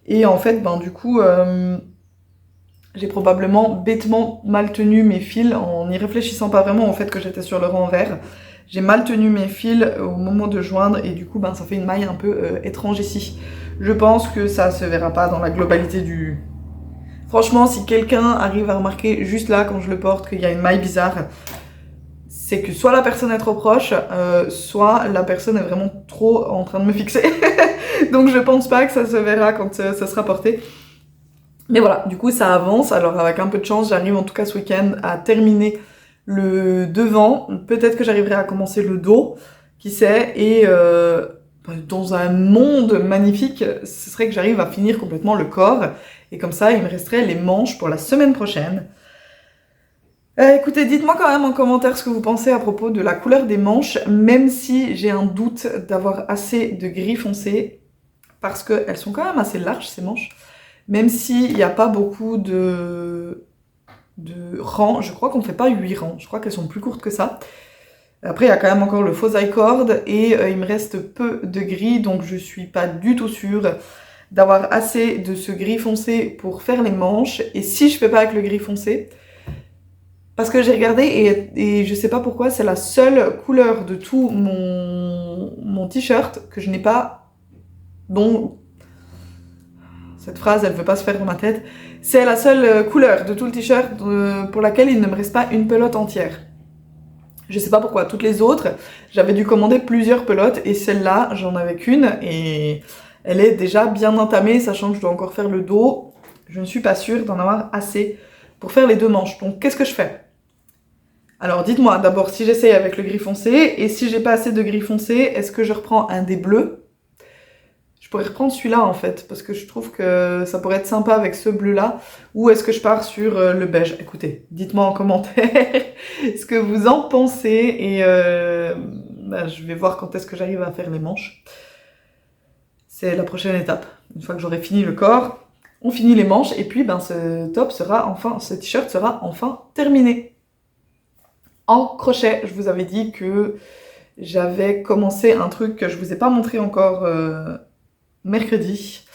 S1: et en fait du coup j'ai probablement bêtement mal tenu mes fils en n'y réfléchissant pas vraiment au fait que j'étais sur le rang envers. J'ai mal tenu mes fils au moment de joindre et du coup ça fait une maille un peu étrange ici. Je pense que ça se verra pas dans la globalité du... Franchement, si quelqu'un arrive à remarquer juste là quand je le porte qu'il y a une maille bizarre, c'est que soit la personne est trop proche, soit la personne est vraiment trop en train de me fixer. Donc je pense pas que ça se verra quand ça sera porté. Mais voilà, du coup ça avance. Alors avec un peu de chance, j'arrive en tout cas ce week-end à terminer le devant. Peut-être que j'arriverai à commencer le dos, qui sait. Et dans un monde magnifique, ce serait que j'arrive à finir complètement le corps. Et comme ça, il me resterait les manches pour la semaine prochaine. Écoutez, dites-moi quand même en commentaire ce que vous pensez à propos de la couleur des manches, même si j'ai un doute d'avoir assez de gris foncé, parce qu'elles sont quand même assez larges ces manches, même s'il n'y a pas beaucoup de rangs, je crois qu'on ne fait pas 8 rangs, je crois qu'elles sont plus courtes que ça. Après, il y a quand même encore le faux I-cord, et il me reste peu de gris, donc je suis pas du tout sûre d'avoir assez de ce gris foncé pour faire les manches, et si je fais pas avec le gris foncé, parce que j'ai regardé et je sais pas pourquoi, c'est la seule couleur de tout mon t-shirt que je n'ai pas, dont... Cette phrase, elle veut pas se faire dans ma tête. C'est la seule couleur de tout le t-shirt pour laquelle il ne me reste pas une pelote entière. Je sais pas pourquoi. Toutes les autres, j'avais dû commander plusieurs pelotes et celle-là, j'en avais qu'une et elle est déjà bien entamée, sachant que je dois encore faire le dos. Je ne suis pas sûre d'en avoir assez pour faire les 2 manches. Donc qu'est-ce que je fais? Alors dites-moi d'abord si j'essaye avec le gris foncé, et si j'ai pas assez de gris foncé, est-ce que je reprends un des bleus? Je pourrais reprendre celui-là en fait, parce que je trouve que ça pourrait être sympa avec ce bleu-là, ou est-ce que je pars sur le beige? Écoutez, dites-moi en commentaire ce que vous en pensez, et je vais voir quand est-ce que j'arrive à faire les manches. C'est la prochaine étape. Une fois que j'aurai fini le corps, on finit les manches, et puis ce t-shirt sera enfin terminé. En crochet, je vous avais dit que j'avais commencé un truc que je vous ai pas montré encore mercredi.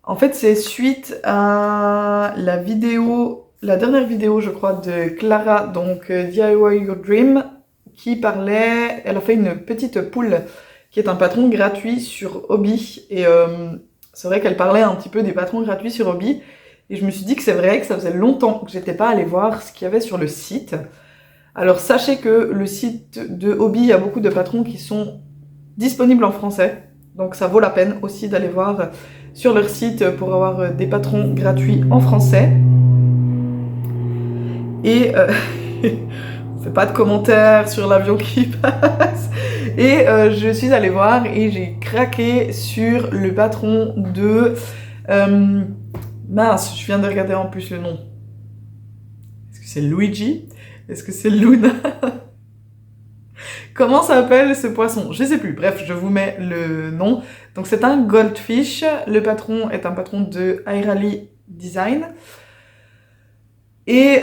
S1: En fait, c'est suite à la dernière vidéo, je crois, de Clara, donc DIY Your Dream, qui parlait, elle a fait une petite poule qui est un patron gratuit sur Hobby, et c'est vrai qu'elle parlait un petit peu des patrons gratuits sur Hobby, et je me suis dit que c'est vrai que ça faisait longtemps que j'étais pas allée voir ce qu'il y avait sur le site. Alors sachez que le site de Hobby, il y a beaucoup de patrons qui sont disponibles en français, donc ça vaut la peine aussi d'aller voir sur leur site pour avoir des patrons gratuits en français. Et on fait pas de commentaires sur l'avion qui passe. Et je suis allée voir et j'ai craqué sur le patron de... mince, je viens de regarder en plus le nom. Est-ce que c'est Luigi? Est-ce que c'est Luna? Comment s'appelle ce poisson? Je sais plus. Bref, je vous mets le nom. Donc c'est un goldfish. Le patron est un patron de Airali Design. Et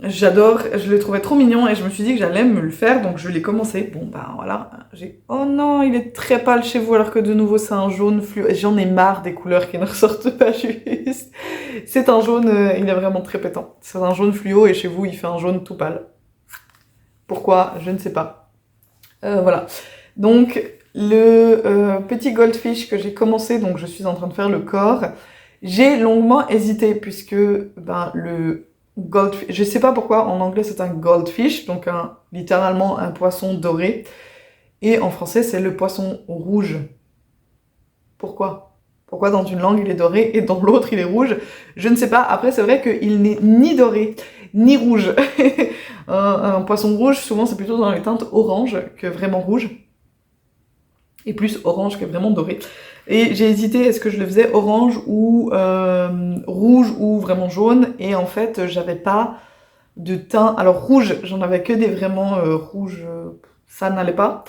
S1: j'adore, je le trouvais trop mignon et je me suis dit que j'allais me le faire, donc je l'ai commencé. Bon ben voilà, oh non, il est très pâle chez vous alors que de nouveau c'est un jaune fluo. J'en ai marre des couleurs qui ne ressortent pas juste. C'est un jaune, il est vraiment très pétant. C'est un jaune fluo et chez vous il fait un jaune tout pâle. Pourquoi? Je ne sais pas. Voilà. Donc le petit goldfish que j'ai commencé, donc je suis en train de faire le corps. J'ai longuement hésité puisque le goldfish, je sais pas pourquoi en anglais c'est un goldfish, donc littéralement un poisson doré, et en français c'est le poisson rouge. Pourquoi? Pourquoi dans une langue il est doré et dans l'autre il est rouge? Je ne sais pas. Après c'est vrai qu'il n'est ni doré ni rouge. Un poisson rouge souvent c'est plutôt dans les teintes orange que vraiment rouge, et plus orange que vraiment doré. Et j'ai hésité, est-ce que je le faisais orange ou rouge ou vraiment jaune, et en fait j'avais pas de teint. Alors rouge, j'en avais que des vraiment rouges, ça n'allait pas.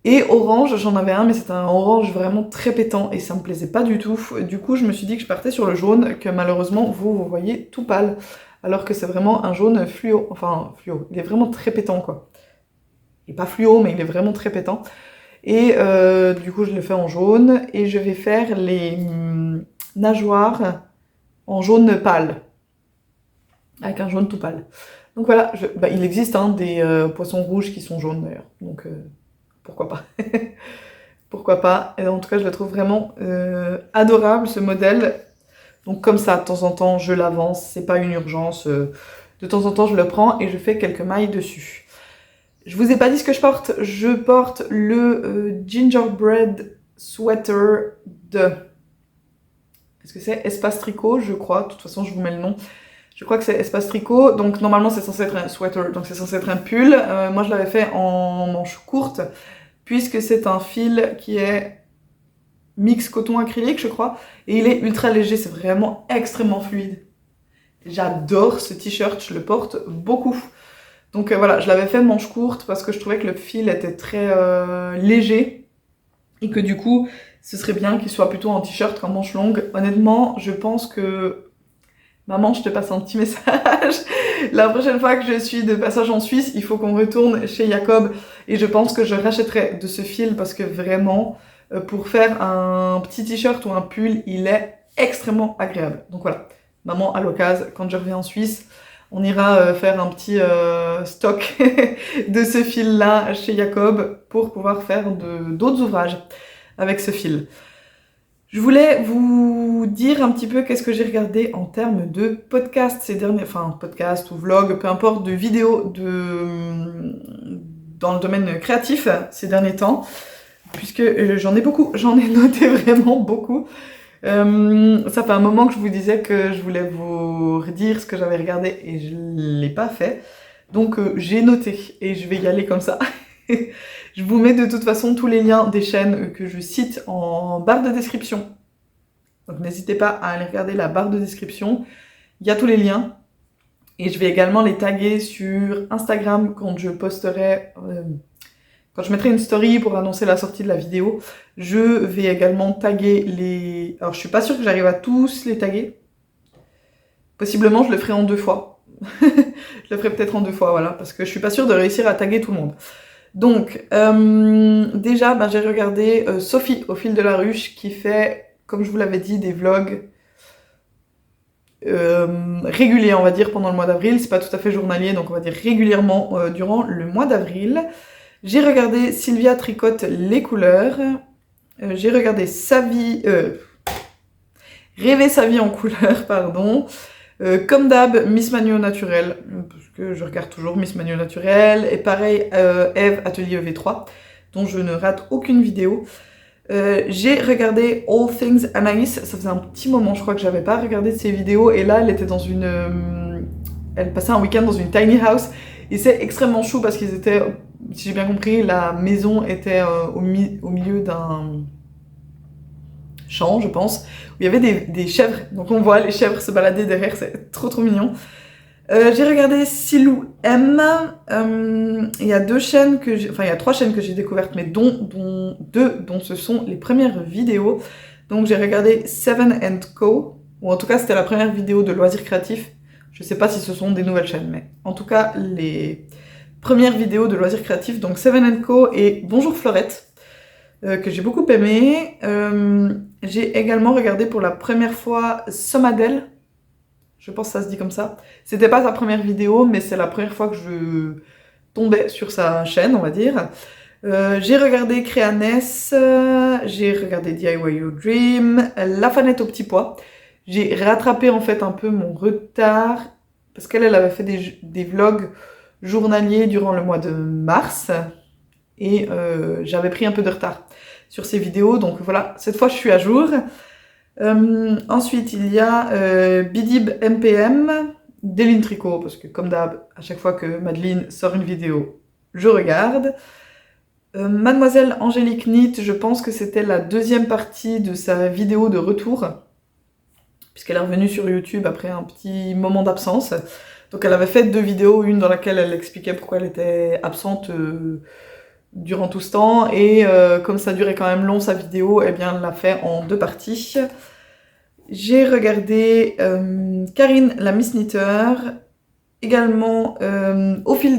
S1: Et orange, j'en avais un, mais c'était un orange vraiment très pétant et ça me plaisait pas du tout. Du coup, je me suis dit que je partais sur le jaune, que malheureusement vous voyez tout pâle, alors que c'est vraiment un jaune fluo. Enfin fluo, il est vraiment très pétant quoi. Il est pas fluo, mais il est vraiment très pétant. Et du coup, je le fais en jaune, et je vais faire les nageoires en jaune pâle, avec un jaune tout pâle. Donc voilà, il existe des poissons rouges qui sont jaunes d'ailleurs, donc pourquoi pas. Pourquoi pas. Et en tout cas, je le trouve vraiment adorable ce modèle. Donc comme ça, de temps en temps, je l'avance, c'est pas une urgence. De temps en temps, je le prends et je fais quelques mailles dessus. Je vous ai pas dit ce que je porte. Je porte le gingerbread sweater de... Est-ce que c'est Espace Tricot, je crois. De toute façon, je vous mets le nom. Je crois que c'est Espace Tricot. Donc normalement, c'est censé être un sweater. Donc c'est censé être un pull. Moi, je l'avais fait en manche courte, puisque c'est un fil qui est mix coton acrylique, je crois. Et il est ultra léger. C'est vraiment extrêmement fluide. J'adore ce t-shirt. Je le porte beaucoup. Donc voilà, je l'avais fait manche courte parce que je trouvais que le fil était très léger et que du coup, ce serait bien qu'il soit plutôt en t-shirt qu'en manche longue. Honnêtement, je pense que... Maman, je te passe un petit message. La prochaine fois que je suis de passage en Suisse, il faut qu'on retourne chez Jacob et je pense que je rachèterai de ce fil parce que vraiment, pour faire un petit t-shirt ou un pull, il est extrêmement agréable. Donc voilà, maman, à l'occasion, quand je reviens en Suisse, on ira faire un petit stock de ce fil-là chez Jacob pour pouvoir faire d'autres ouvrages avec ce fil. Je voulais vous dire un petit peu qu'est-ce que j'ai regardé en termes de podcast ces derniers... Enfin, podcast ou vlog, peu importe, de vidéos dans le domaine créatif ces derniers temps. puisque j'en ai beaucoup, j'en ai noté vraiment beaucoup. Ça fait un moment que je vous disais que je voulais vous redire ce que j'avais regardé et je l'ai pas fait. Donc j'ai noté et je vais y aller comme ça. Je vous mets de toute façon tous les liens des chaînes que je cite en barre de description. Donc n'hésitez pas à aller regarder la barre de description. Il y a tous les liens. Et je vais également les taguer sur Instagram quand je posterai... quand je mettrai une story pour annoncer la sortie de la vidéo. Je vais également taguer les... Alors je suis pas sûre que j'arrive à tous les taguer. Possiblement je le ferai en 2 fois. Je le ferai peut-être en 2 fois, voilà. Parce que je suis pas sûre de réussir à taguer tout le monde. Donc, déjà, j'ai regardé Sophie au fil de la ruche qui fait, comme je vous l'avais dit, des vlogs réguliers, on va dire, pendant le mois d'avril. C'est pas tout à fait journalier, donc on va dire régulièrement durant le mois d'avril. J'ai regardé Sylvia tricote les couleurs. J'ai regardé Rêver sa vie en couleurs, pardon. Comme d'hab, Miss Manu au naturel, parce que je regarde toujours Miss Manu au naturel, et pareil, Eve Atelier EV3, dont je ne rate aucune vidéo. J'ai regardé All Things Anaïs, ça faisait un petit moment, je crois que j'avais pas regardé de ses vidéos, et là, elle était dans une... elle passait un week-end dans une tiny house, et c'est extrêmement chou parce qu'ils étaient, si j'ai bien compris, la maison était au milieu d'un... champ, je pense, où il y avait des chèvres. Donc on voit les chèvres se balader derrière, c'est trop mignon. J'ai regardé Silou M. Il y a 3 chaînes que j'ai découvertes, mais dont 2 dont ce sont les premières vidéos. Donc j'ai regardé Seven & Co, ou en tout cas c'était la première vidéo de loisirs créatifs. Je sais pas si ce sont des nouvelles chaînes, mais en tout cas les premières vidéos de loisirs créatifs, donc Seven & Co et Bonjour Fleurette. Que j'ai beaucoup aimé. J'ai également regardé pour la première fois Somadel. Je pense que ça se dit comme ça. C'était pas sa première vidéo, mais c'est la première fois que je tombais sur sa chaîne, on va dire. J'ai regardé Créaness, j'ai regardé DIY Your Dream, La Fanette au petit pois. J'ai rattrapé en fait un peu mon retard, parce qu'elle avait fait des vlogs journaliers durant le mois de mars. Et j'avais pris un peu de retard sur ces vidéos, donc voilà, cette fois je suis à jour. Ensuite il y a Bidib MPM, Deline Tricot, parce que comme d'hab, à chaque fois que Madeleine sort une vidéo, je regarde. Mademoiselle Angélique Knit, je pense que c'était la 2e partie de sa vidéo de retour, puisqu'elle est revenue sur YouTube après un petit moment d'absence. Donc elle avait fait 2 vidéos, une dans laquelle elle expliquait pourquoi elle était absente durant tout ce temps, et comme ça durait quand même long sa vidéo, eh bien elle l'a fait en 2 parties. J'ai regardé Karine la Miss Knitter, également Au fil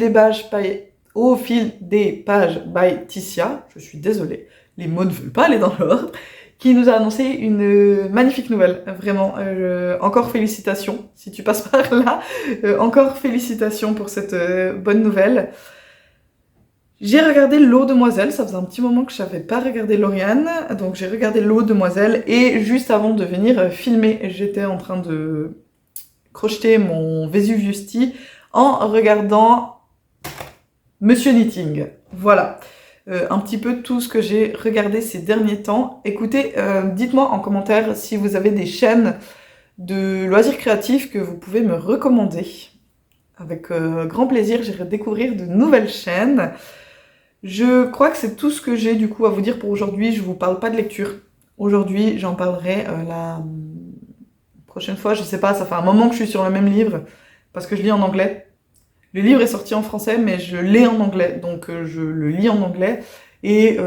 S1: des pages by Ticia, je suis désolée, les mots ne veulent pas aller dans l'ordre, qui nous a annoncé une magnifique nouvelle, vraiment, encore félicitations, si tu passes par là, encore félicitations pour cette bonne nouvelle. J'ai regardé L'eau demoiselle, ça faisait un petit moment que je n'avais pas regardé Lauriane, donc j'ai regardé L'eau demoiselle, et juste avant de venir filmer, j'étais en train de crocheter mon Vesuvius Tea en regardant Monsieur Knitting. Voilà, un petit peu tout ce que j'ai regardé ces derniers temps. Écoutez, dites-moi en commentaire si vous avez des chaînes de loisirs créatifs que vous pouvez me recommander. Avec grand plaisir, j'irai découvrir de nouvelles chaînes. Je crois que c'est tout ce que j'ai du coup à vous dire pour aujourd'hui. Je vous parle pas de lecture. Aujourd'hui, j'en parlerai la prochaine fois. Je sais pas, ça fait un moment que je suis sur le même livre parce que je lis en anglais. Le livre est sorti en français, mais je l'ai en anglais, donc je le lis en anglais. Et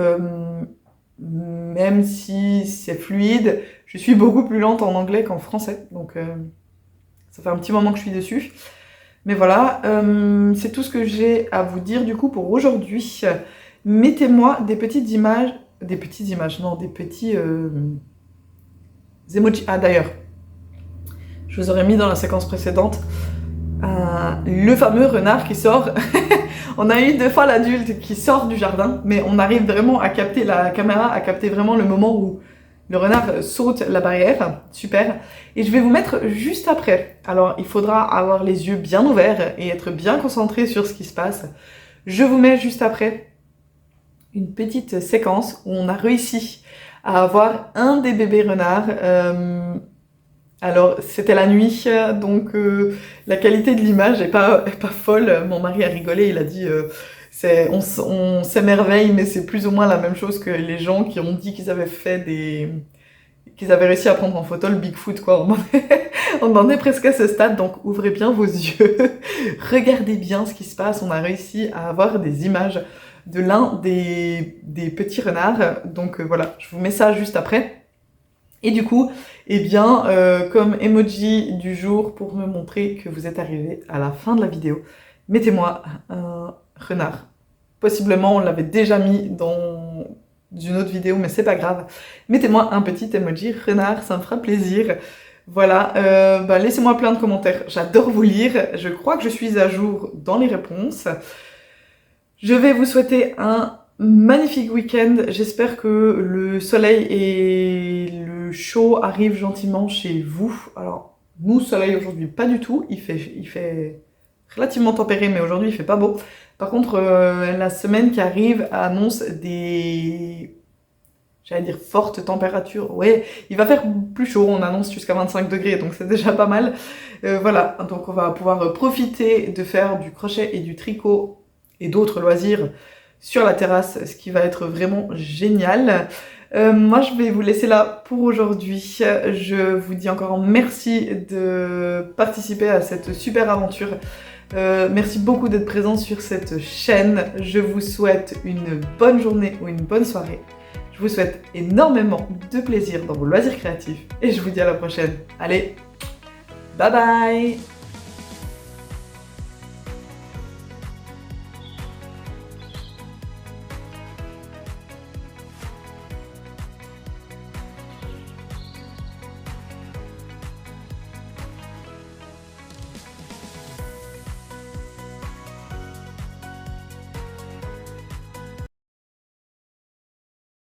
S1: même si c'est fluide, je suis beaucoup plus lente en anglais qu'en français. Donc ça fait un petit moment que je suis dessus. Mais voilà, c'est tout ce que j'ai à vous dire du coup pour aujourd'hui. Mettez-moi des petites images, des petits emojis. Ah d'ailleurs, je vous aurais mis dans la séquence précédente le fameux renard qui sort. On a eu 2 fois l'adulte qui sort du jardin, mais on arrive vraiment à capter, la caméra à capter vraiment le moment où le renard saute la barrière, super. Et je vais vous mettre juste après. Alors, il faudra avoir les yeux bien ouverts et être bien concentré sur ce qui se passe. Je vous mets juste après une petite séquence où on a réussi à avoir un des bébés renards. Alors c'était la nuit, donc la qualité de l'image est pas folle. Mon mari a rigolé, il a dit on s'émerveille, mais c'est plus ou moins la même chose que les gens qui ont dit qu'ils avaient qu'ils avaient réussi à prendre en photo le Bigfoot, quoi. On en est presque à ce stade, donc ouvrez bien vos yeux, regardez bien ce qui se passe. On a réussi à avoir des images de l'un des petits renards, donc voilà, je vous mets ça juste après. Et du coup, eh bien, comme emoji du jour pour me montrer que vous êtes arrivé à la fin de la vidéo, mettez-moi un renard. Possiblement, on l'avait déjà mis dans une autre vidéo, mais c'est pas grave. Mettez-moi un petit emoji renard, ça me fera plaisir. Voilà, laissez-moi plein de commentaires, j'adore vous lire. Je crois que je suis à jour dans les réponses. Je vais vous souhaiter un magnifique week-end. J'espère que le soleil et le chaud arrivent gentiment chez vous. Alors, nous, soleil aujourd'hui, pas du tout. Il fait relativement tempéré, mais aujourd'hui, il fait pas beau. Par contre, la semaine qui arrive annonce j'allais dire fortes températures. Ouais, il va faire plus chaud. On annonce jusqu'à 25 degrés, donc c'est déjà pas mal. Voilà, donc on va pouvoir profiter de faire du crochet et du tricot et d'autres loisirs sur la terrasse, ce qui va être vraiment génial. Moi, je vais vous laisser là pour aujourd'hui. Je vous dis encore merci de participer à cette super aventure. Merci beaucoup d'être présent sur cette chaîne. Je vous souhaite une bonne journée ou une bonne soirée. Je vous souhaite énormément de plaisir dans vos loisirs créatifs et je vous dis à la prochaine. Allez, bye bye!